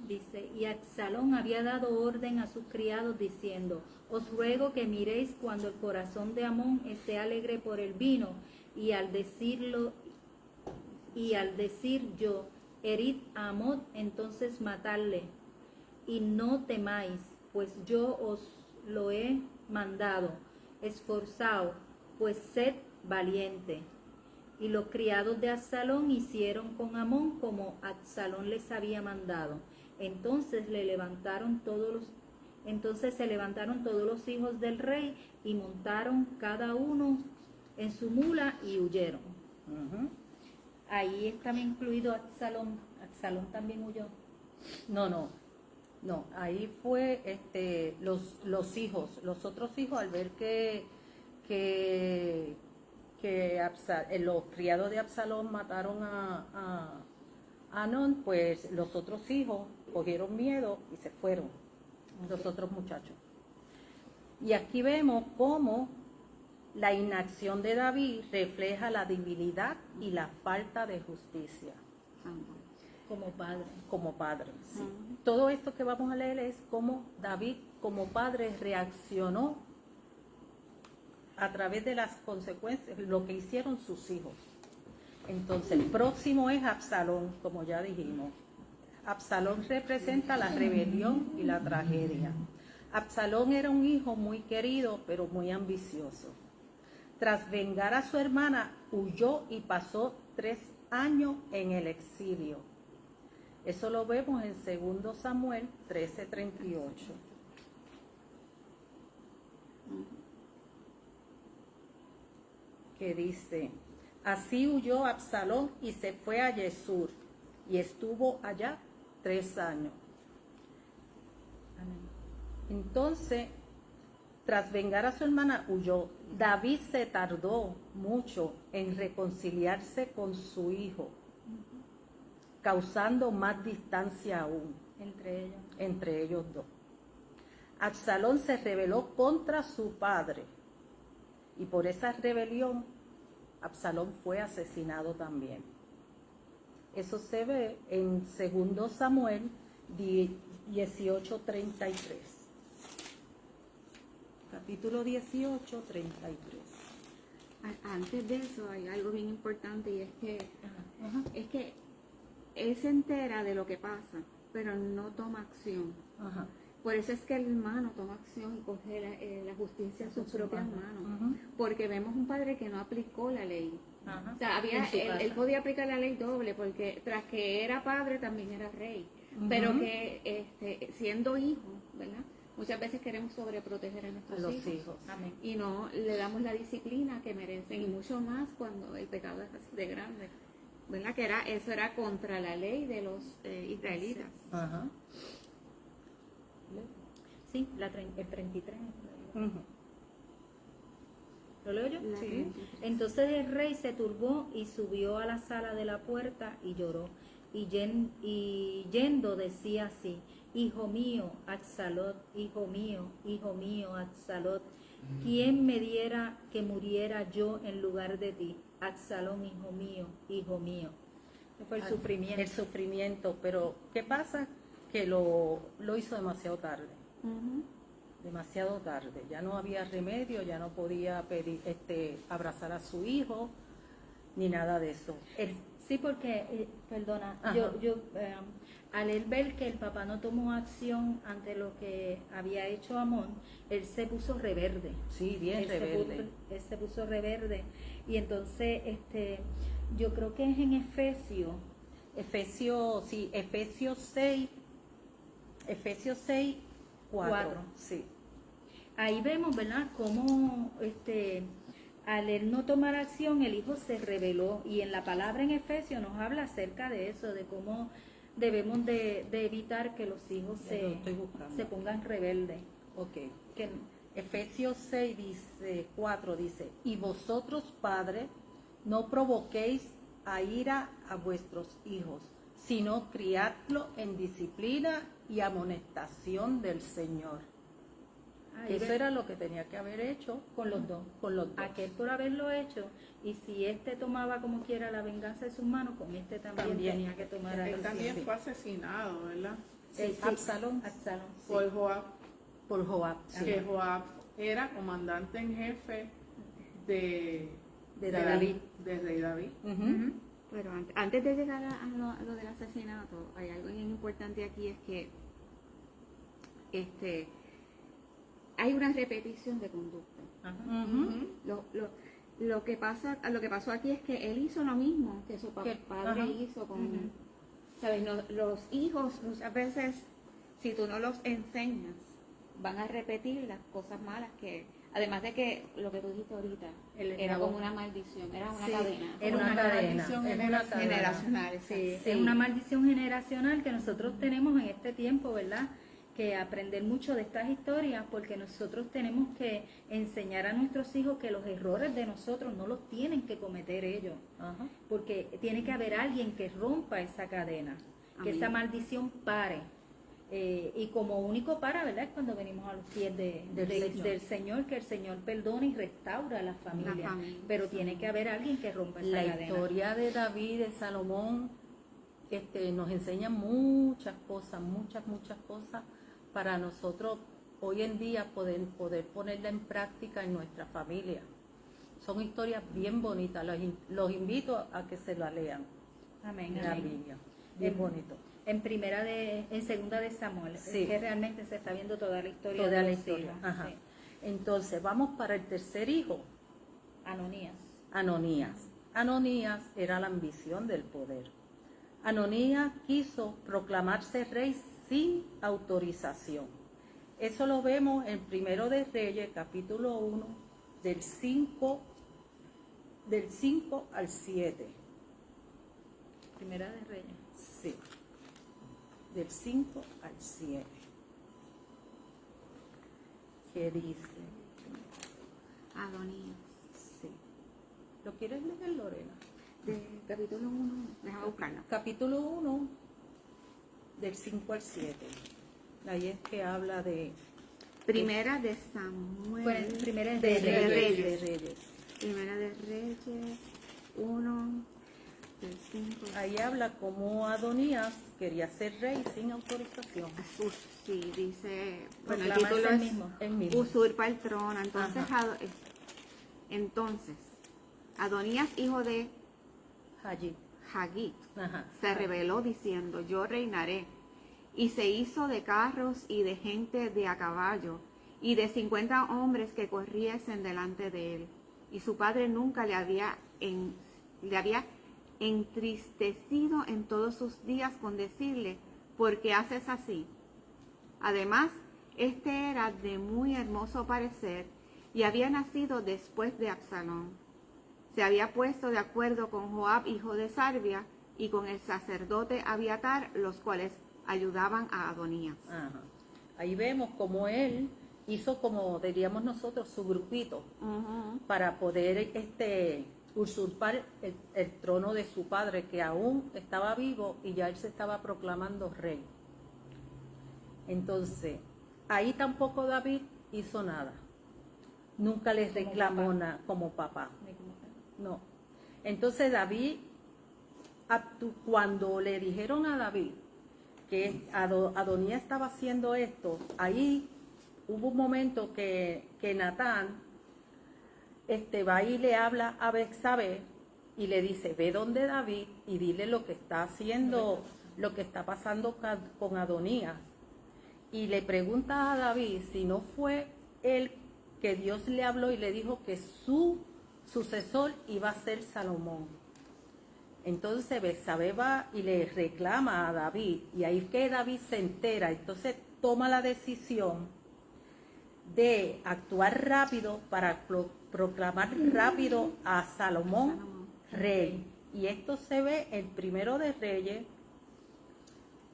Dice, y Absalón había dado orden a sus criados diciendo, os ruego que miréis cuando el corazón de Amnón esté alegre por el vino, y al decir yo, herid a Amnón, entonces matadle, y no temáis, pues yo os lo he mandado, esforzaos, pues sed valiente. Y los criados de Absalón hicieron con Amnón como Absalón les había mandado. Entonces se levantaron todos los hijos del rey y montaron cada uno en su mula y huyeron. Ahí estaba incluido Absalón. Absalón también huyó. No, ahí fue los hijos, los otros hijos al ver que los criados de Absalón mataron a Amnón, pues los otros hijos cogieron miedo y se fueron, los otros muchachos. Y aquí vemos cómo la inacción de David refleja la debilidad y la falta de justicia. Como padre, sí. Todo esto que vamos a leer es cómo David como padre reaccionó a través de las consecuencias, lo que hicieron sus hijos. Entonces, el próximo es Absalón, como ya dijimos. Absalón representa la rebelión y la tragedia. Absalón era un hijo muy querido, pero muy ambicioso. Tras vengar a su hermana, huyó y pasó 3 años en el exilio. Eso lo vemos en 2 Samuel 13:38. Que dice, así huyó Absalón y se fue a Yesur y estuvo allá 3 años. Entonces, tras vengar a su hermana, huyó. David se tardó mucho en reconciliarse con su hijo, causando más distancia aún entre ellos dos. Absalón se rebeló contra su padre y por esa rebelión Absalón fue asesinado también. Eso se ve en 2 Samuel 18:33. Capítulo 18:33. Antes de eso hay algo bien importante y es que él se entera de lo que pasa, pero no toma acción. Ajá. Por eso es que el hermano toma acción y coge la justicia en sus propias manos. Porque vemos un padre que no aplicó la ley. O sea, él podía aplicar la ley doble, porque tras que era padre también era rey. Pero que siendo hijo, ¿verdad? Muchas veces queremos sobreproteger a nuestros hijos. Amén. Y no le damos la disciplina que merecen, y mucho más cuando el pecado es así de grande. ¿Verdad? Eso era contra la ley de los israelitas. Ajá. Sí, el 33. ¿Lo leo yo? Sí. Entonces el rey se turbó y subió a la sala de la puerta y lloró. Y yendo decía así, hijo mío, Absalón, hijo mío, Absalón, ¿quién me diera que muriera yo en lugar de ti? Absalón, hijo mío, hijo mío. Ese fue el sufrimiento. El sufrimiento, pero ¿qué pasa? Que lo hizo demasiado tarde. Demasiado tarde. Ya no había remedio, ya no podía pedir, abrazar a su hijo, ni nada de eso. Sí, porque, perdona, Ajá. yo al él ver que el papá no tomó acción ante lo que había hecho Amnón, él se puso reverde. Sí, bien rebelde. Él se puso reverde. Y entonces, yo creo que es en Efesios 6, 4. Sí. Ahí vemos, ¿verdad?, cómo al él no tomar acción, el hijo se rebeló. Y en la palabra en Efesios nos habla acerca de eso, de cómo debemos de evitar que los hijos se pongan rebeldes. Ok. Efesios 6 dice, 4 dice, y vosotros padres no provoquéis a ira a vuestros hijos, sino criadlo en disciplina y amonestación del Señor. Ahí Eso ve, era lo que tenía que haber hecho con los dos. con los dos. Aquel por haberlo hecho, y si este tomaba como quiera la venganza de sus manos, con este también tenía que tomar Él algo. también sí. fue asesinado, ¿verdad? Sí, Absalón, Absalón, sí. Por Joab, por Joab, sí, que Joab era comandante en jefe de David. de rey David. Ujú. Pero antes de llegar a lo del asesinato, hay algo bien importante aquí, es que hay una repetición de conducta. Ujú. Lo que pasó aquí es que él hizo lo mismo que su padre Ajá. hizo con, ¿sabes? Los hijos muchas veces, si tú no los enseñas, van a repetir las cosas malas que, además de que lo que tú dijiste ahorita, era como una maldición, era una Sí, cadena. era Una una cadena, maldición es una cadena. generacional. Sí, exacto. es una maldición generacional que nosotros tenemos en este tiempo, ¿verdad? Que aprender mucho de estas historias, porque nosotros tenemos que enseñar a nuestros hijos que los errores de nosotros no los tienen que cometer ellos, Ajá. porque tiene que haber alguien que rompa esa cadena, que Amén. esa maldición pare. Y como único para, ¿verdad? Es cuando venimos a los pies del Señor, que el Señor perdona y restaura la familia. familia, Pero tiene que haber alguien que rompa esa La cadena. historia de David, de Salomón, nos enseña muchas cosas para nosotros hoy en día poder ponerla en práctica en nuestra familia. Son historias bien bonitas, los invito a que se la lean Amén, en la amén. Biblia, bien bonito. En segunda de Samuel, Sí. es que realmente se está viendo toda la historia Toda de la los historia. hijos. Ajá. Sí. Entonces, vamos para el tercer hijo, Anonías. Anonías. Anonías era la ambición del poder. Anonías quiso proclamarse rey sin autorización. Eso lo vemos en Primero de Reyes, capítulo 1, del 5 al 7. Primera de Reyes. Sí, del 5 al 7. ¿Qué dice? Adonías. Sí. ¿Lo quieres leer, Lorena? De capítulo 1, déjame buscarlo. Capítulo 1, del 5 al 7. Ahí es que habla de Primera de Samuel. Bueno, primera de de Reyes. Reyes. Primera de Reyes 1, del 5. Ahí habla cómo Adonías quería ser rey sin autorización. Sí, dice, bueno, el Proclamarse título el es mismo. El mismo. usurpa el trono. Entonces, Ajá. entonces, Adonías, hijo de Allí. Hagit, Ajá. se rebeló diciendo, yo reinaré. Y se hizo de carros y de gente de a caballo, y de 50 hombres que corriesen delante de él. Y su padre nunca le había entristecido en todos sus días con decirle, ¿por qué haces así? Además, este era de muy hermoso parecer, y había nacido después de Absalón. Se había puesto de acuerdo con Joab, hijo de Sarvia, y con el sacerdote Abiatar, los cuales ayudaban a Adonías. Ajá. Ahí vemos cómo él hizo, como diríamos nosotros, su grupito para poder usurpar el trono de su padre, que aún estaba vivo y ya él se estaba proclamando rey. Entonces, ahí tampoco David hizo nada. Nunca les reclamó nada como papá. No. Entonces David, cuando le dijeron a David que Adonías estaba haciendo esto, ahí hubo un momento que Natán va y le habla a Betsabé y le dice, ve donde David y dile lo que está haciendo, lo que está pasando con Adonías. Y le pregunta a David si no fue él que Dios le habló y le dijo que su sucesor iba a ser Salomón. Entonces Betsabé va y le reclama a David, y ahí que David se entera, entonces toma la decisión de actuar rápido para proclamar rápido a Salomón rey. Y esto se ve en Primero de Reyes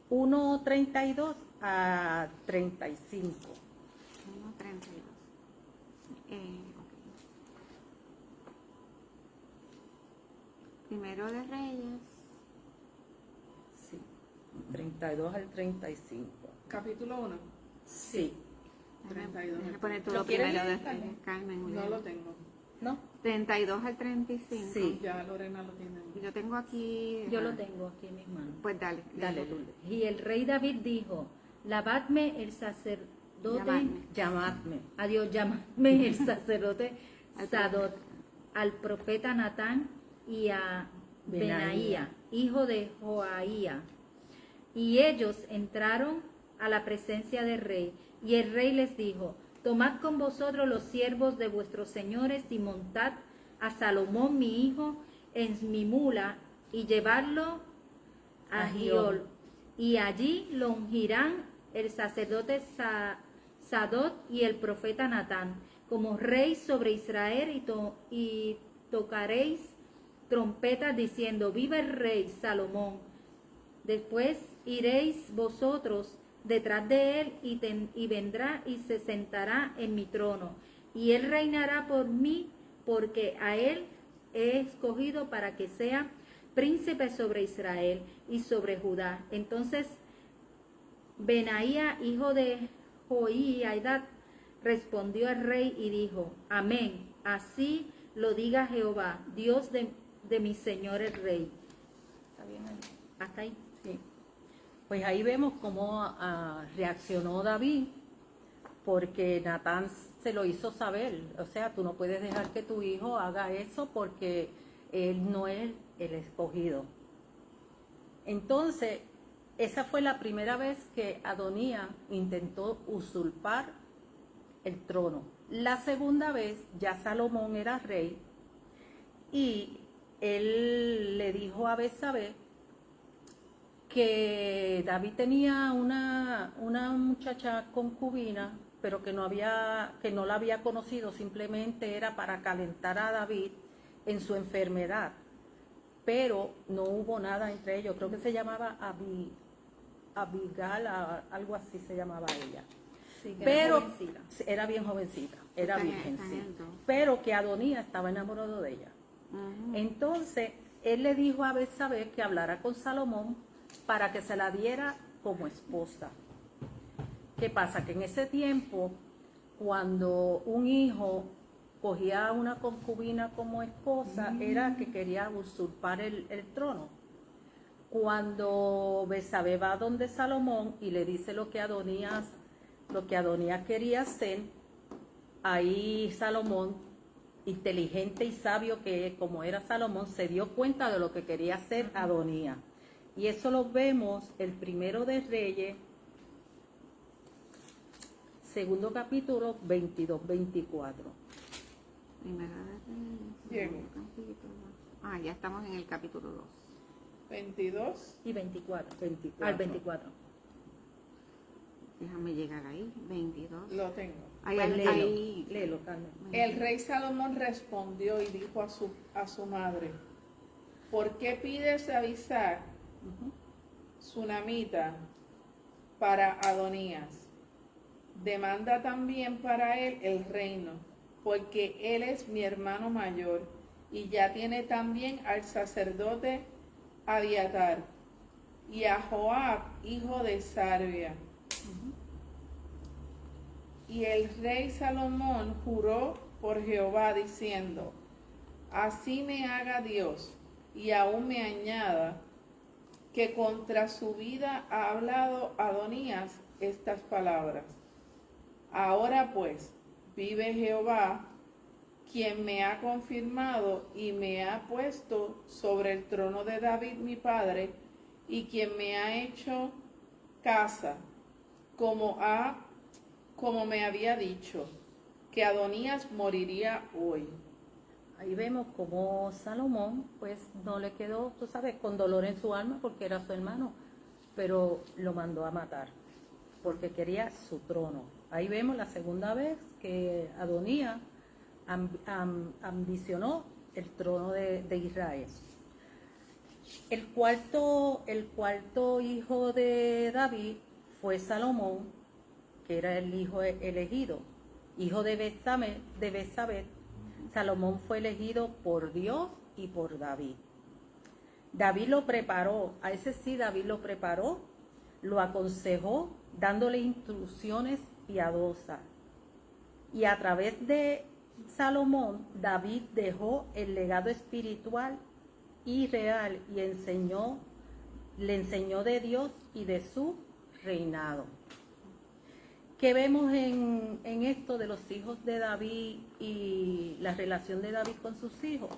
1:32 a 35. 1:32. Sí. Primero de Reyes. Sí. 32 al 35. Capítulo 1. Sí. 32. Déjame poner tú ¿Lo lo quieres primero leer, de Carmen? Carmen. No lo tengo. ¿No? 32 al 35. Sí. Ya Lorena lo tiene. Yo tengo aquí. Yo lo tengo aquí en mis manos. Pues dale. Dale, léelo. Lourdes. Y el rey David dijo, lavadme el sacerdote, Llamadme. adiós, llamadme el sacerdote Al Sadot, al profeta Natán y a Benaía, Benaía, hijo de Joaía. Y ellos entraron a la presencia del rey, y el rey les dijo, tomad con vosotros los siervos de vuestros señores y montad a Salomón mi hijo en mi mula y llevadlo a Giol. Y allí lo ungirán el sacerdote Sadot y el profeta Natán como rey sobre Israel y tocaréis trompetas diciendo, viva el rey Salomón. Después iréis vosotros detrás de él y vendrá y se sentará en mi trono. Y él reinará por mí, porque a él he escogido para que sea príncipe sobre Israel y sobre Judá. Entonces Benaía, hijo de Joiada, respondió al rey y dijo, amén, así lo diga Jehová, Dios de mi señor el rey. ¿Está bien ahí? Hasta ahí. Sí. Pues ahí vemos cómo reaccionó David, porque Natán se lo hizo saber. O sea, tú no puedes dejar que tu hijo haga eso porque él no es el escogido. Entonces, esa fue la primera vez que Adonías intentó usurpar el trono. La segunda vez ya Salomón era rey y él le dijo a Betsabé que David tenía una muchacha concubina, pero que no la había conocido, simplemente era para calentar a David en su enfermedad. Pero no hubo nada entre ellos. Creo que se llamaba Abigail, algo así se llamaba ella. Sí, que Pero era jovencita. era bien jovencita, era Está virgen, sí. bien. Pero que Adonías estaba enamorado de ella. Ujú. Entonces, él le dijo a Betsabé que hablara con Salomón para que se la diera como esposa. ¿Qué pasa? Que en ese tiempo, cuando un hijo cogía a una concubina como esposa, era que quería usurpar el trono. Cuando Betsabé va donde Salomón y le dice lo que Adonías quería hacer, ahí Salomón, inteligente y sabio que como era Salomón, se dio cuenta de lo que quería hacer Adonías. Y eso lo vemos el primero de Reyes, segundo capítulo, 22-24. Primera de Llego. capítulo. Ya estamos en el capítulo 2. 22. Y 24. 24. Al 24. Déjame llegar ahí. 22. Lo tengo. Ahí, Pues léelo, ahí. léelo, Carmen. El rey Salomón respondió y dijo a su madre, ¿por qué pides avisar Sunamita para Adonías? Demanda también para él el reino, porque él es mi hermano mayor y ya tiene también al sacerdote Abiatar y a Joab, hijo de Sarvia. Y el rey Salomón juró por Jehová diciendo, así me haga Dios y aún me añada, que contra su vida ha hablado Adonías estas palabras. Ahora pues, vive Jehová, quien me ha confirmado y me ha puesto sobre el trono de David mi padre, y quien me ha hecho casa, como me había dicho, que Adonías moriría hoy. Ahí vemos cómo Salomón, pues no le quedó, tú sabes, con dolor en su alma porque era su hermano, pero lo mandó a matar porque quería su trono. Ahí vemos la segunda vez que Adonías ambicionó el trono de Israel. El cuarto hijo de David fue Salomón, que era el hijo elegido, hijo de Betsabé. Salomón fue elegido por Dios y por David. David lo preparó, a ese sí David lo preparó lo aconsejó dándole instrucciones piadosas. Y a través de Salomón, David dejó el legado espiritual y real y le enseñó de Dios y de su reinado. ¿Qué vemos en esto de los hijos de David y la relación de David con sus hijos?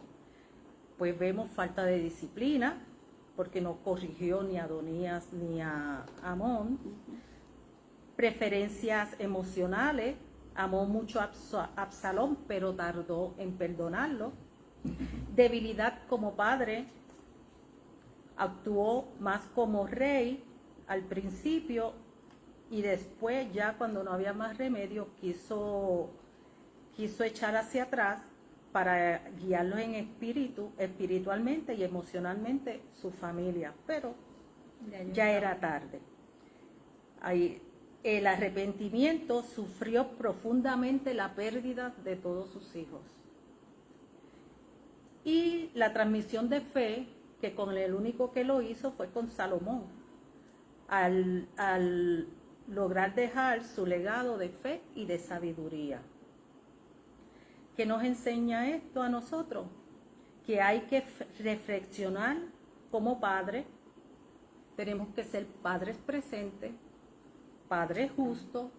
Pues vemos falta de disciplina, porque no corrigió ni a Adonías ni a Amón. Preferencias emocionales, amó mucho a Absalón, pero tardó en perdonarlo. Debilidad como padre, actuó más como rey al principio y después, ya cuando no había más remedio, quiso echar hacia atrás para guiarlos en espiritualmente y emocionalmente su familia, pero ya era tarde. Ahí, el arrepentimiento sufrió profundamente la pérdida de todos sus hijos. Y la transmisión de fe, que con el único que lo hizo fue con Salomón, al lograr dejar su legado de fe y de sabiduría. ¿Qué nos enseña esto a nosotros? Que hay que reflexionar como padres. Tenemos que ser padres presentes, padres justos,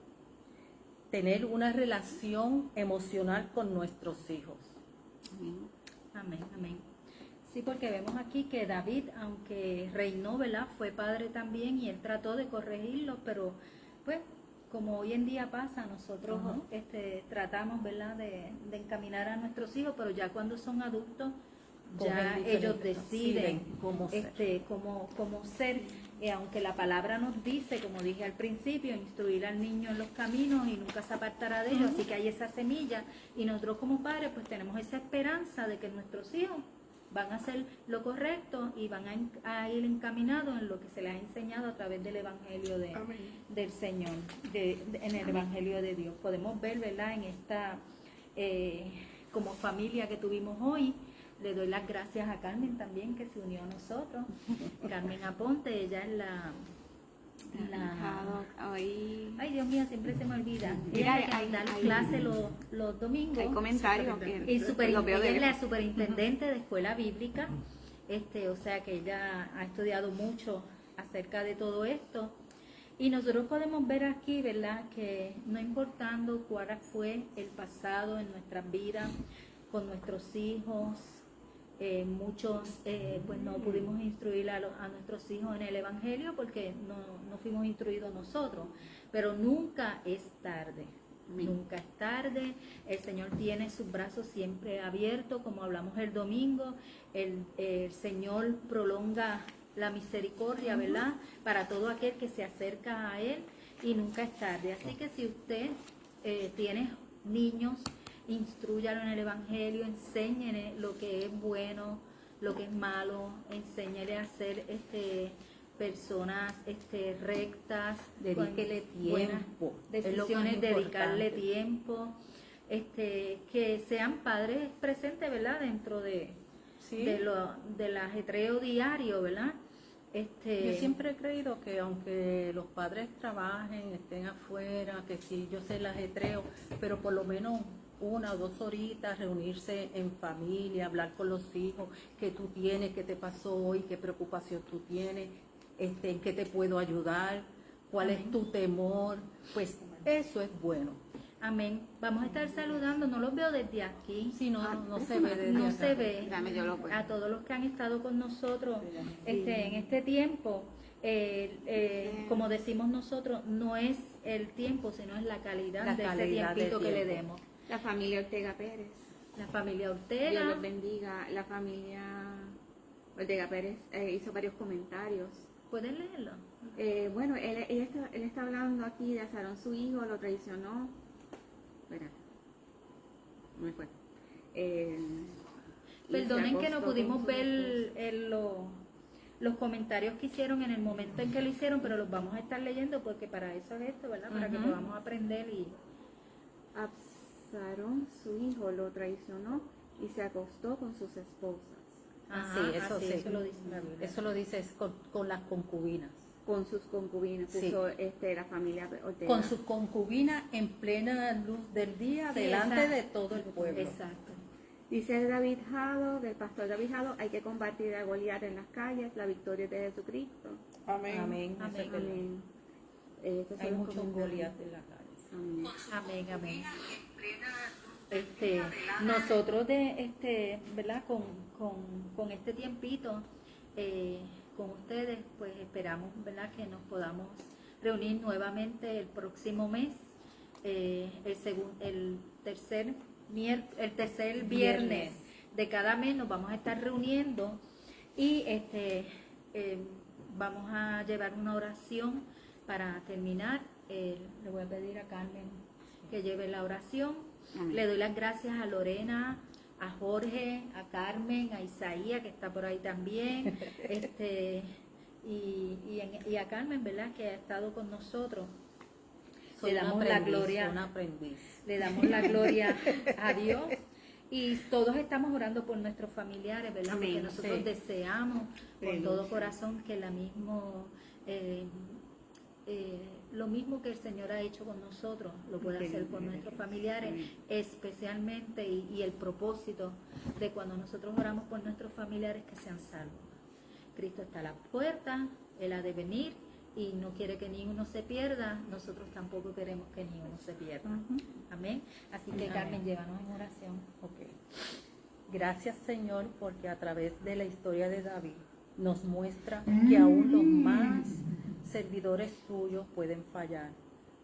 tener una relación emocional con nuestros hijos. Amén, amén. Sí, porque vemos aquí que David, aunque reinó, ¿verdad?, fue padre también y él trató de corregirlo, pero pues como hoy en día pasa, nosotros tratamos, ¿verdad?, de encaminar a nuestros hijos, pero ya cuando son adultos, ya ellos deciden cómo ser. Aunque la palabra nos dice, como dije al principio, instruir al niño en los caminos y nunca se apartará de ellos, así que hay esa semilla y nosotros como padres pues tenemos esa esperanza de que nuestros hijos van a hacer lo correcto y van a ir encaminados en lo que se les ha enseñado a través del Evangelio del Señor, en el Evangelio de Dios. Podemos ver, ¿verdad?, en esta como familia que tuvimos hoy. Le doy las gracias a Carmen también, que se unió a nosotros. Carmen Aponte, ella es la ay, Dios mío, siempre se me olvida. Ella es la que da clase los domingos. Hay comentarios. Y ella es la superintendente de escuela bíblica. O sea que ella ha estudiado mucho acerca de todo esto. Y nosotros podemos ver aquí, ¿verdad?, que no importando cuál fue el pasado en nuestras vidas, con nuestros hijos, muchos pues no pudimos instruir a nuestros hijos en el Evangelio porque no fuimos instruidos nosotros, pero nunca es tarde. Nunca es tarde. El Señor tiene sus brazos siempre abiertos, como hablamos el domingo. El Señor prolonga la misericordia, ¿verdad?, para todo aquel que se acerca a Él, y nunca es tarde. Así que si usted tiene niños, instrúyalo en el Evangelio, enséñele lo que es bueno, lo que es malo, enséñele a ser personas rectas, dedíquele tiempo, decisiones, dedicarle tiempo, que sean padres presentes, ¿verdad?, dentro del ajetreo diario, ¿verdad? Yo siempre he creído que aunque los padres trabajen, estén afuera, que sí, yo sé el ajetreo, pero por lo menos 1 o 2 horitas reunirse en familia, hablar con los hijos, qué tú tienes, qué te pasó hoy, qué preocupación tú tienes, en qué te puedo ayudar, cuál es tu temor, pues eso es bueno. Amén. Vamos a estar saludando, no los veo desde aquí. Sí, no se ve desde no acá. se ve. Dame, yo lo puedo. A todos los que han estado con nosotros en este tiempo. Como decimos nosotros, no es el tiempo, sino es la calidad de ese tiempito que le demos. La familia Ortega Pérez. La familia Ortega. Dios los bendiga. La familia Ortega Pérez hizo varios comentarios. ¿Pueden leerlo? Bueno, él está hablando aquí de Azarón, su hijo, lo traicionó. Espérate. No me fue. Perdonen que no pudimos ver los comentarios que hicieron en el momento en que lo hicieron, pero los vamos a estar leyendo porque para eso es esto, ¿verdad? Para que podamos aprender. Y Absalón, su hijo, lo traicionó y se acostó con sus esposas. Eso lo dice la Biblia. Eso lo dice con las concubinas. con sus concubinas, Sí. puso la familia Ortega. Con sus concubinas en plena luz del día, Sí, delante exacto. de todo el pueblo. Exacto. Dice David Jado, del pastor David Jado, hay que combatir a Goliat en las calles, la victoria es de Jesucristo. Amén. Amén. Amén. Eso es verdad. Amén. Estos son Hay los muchos comentarios. Goliat en la calle. Amén. Amén, amén. Nosotros ¿verdad? Con este tiempito con ustedes, pues esperamos, ¿verdad? Que nos podamos reunir nuevamente el próximo mes, el tercer viernes de cada mes nos vamos a estar reuniendo y vamos a llevar una oración para terminar. Le voy a pedir a Carmen que lleve la oración. Amén. Le doy las gracias a Lorena, a Jorge, a Carmen, a Isaías, que está por ahí también, y a Carmen, ¿verdad? Que ha estado con nosotros. Soy Le un damos la aprendiz, gloria. un aprendiz. Le damos la gloria a Dios. Y todos estamos orando por nuestros familiares, ¿verdad? Amén, Porque nosotros sí. deseamos con Aleluya. todo corazón que lo mismo que el Señor ha hecho con nosotros, lo pueda hacer con nuestros familiares, especialmente, y el propósito de cuando nosotros oramos por nuestros familiares, que sean salvos. Cristo está a la puerta, Él ha de venir y no quiere que ni uno se pierda, nosotros tampoco queremos que ni uno se pierda. Amén. Así que Amén. Carmen, llévanos en oración. Ok. Gracias, Señor, porque a través de la historia de David nos muestra que aún los más servidores tuyos pueden fallar,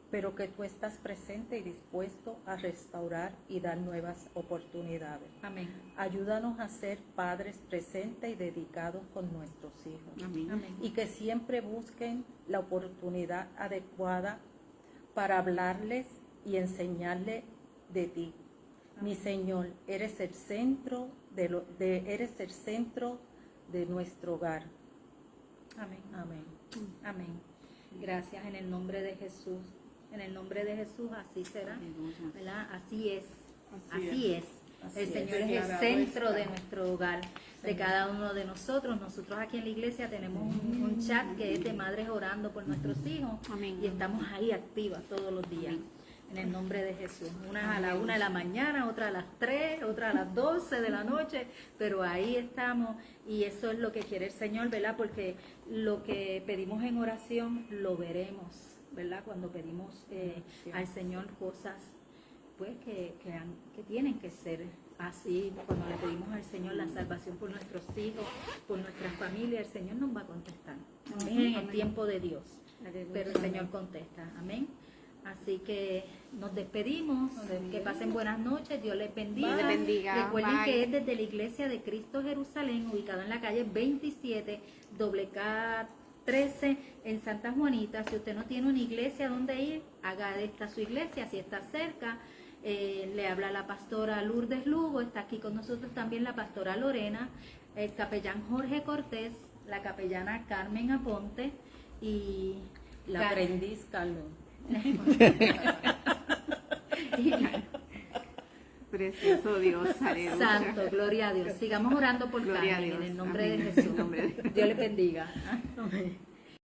pero que tú estás presente y dispuesto a restaurar y dar nuevas oportunidades. Amén. Ayúdanos a ser padres presentes y dedicados con nuestros hijos. Amén. Amén. Y que siempre busquen la oportunidad adecuada para hablarles y enseñarles de ti. Mi Señor, eres el centro eres el centro de nuestro hogar. Amén. Amén. Amén. Gracias en el nombre de Jesús. En el nombre de Jesús así será. Aleluya. ¿Verdad? Así es. Así Así es. Así El es. Señor es el Declarado centro está. de nuestro hogar, de cada uno de nosotros. Nosotros aquí en la iglesia tenemos un chat que es de madres orando por nuestros hijos. Amén. Y estamos ahí activas todos los días. En el nombre de Jesús. Una a la 1 de la mañana, otra a las 3, otra a las 12 de la noche, pero ahí estamos y eso es lo que quiere el Señor, ¿verdad? Porque lo que pedimos en oración lo veremos, ¿verdad? Cuando pedimos al Señor cosas pues que tienen que ser así, cuando le pedimos al Señor la salvación por nuestros hijos, por nuestra familia, el Señor nos va a contestar. Es en el tiempo de Dios, Aleluya. pero el Señor contesta. Amén. Así que nos despedimos, que pasen buenas noches, Dios les bendiga. Dios les bendiga. Recuerden Bye. que es desde la Iglesia de Cristo Jerusalén, ubicada en la calle 27, K 13, en Santa Juanita. Si usted no tiene una iglesia donde ir, haga de esta su iglesia, si está cerca. Le habla la pastora Lourdes Lugo, está aquí con nosotros también la pastora Lorena, el capellán Jorge Cortés, la capellana Carmen Aponte y La aprendiz, Carmen. Precioso Dios, aleluya. Santo, gloria a Dios. Sigamos orando por Gloria a Carmen en Dios. el nombre Amén. de Jesús. En el nombre de- Dios les bendiga. Amén.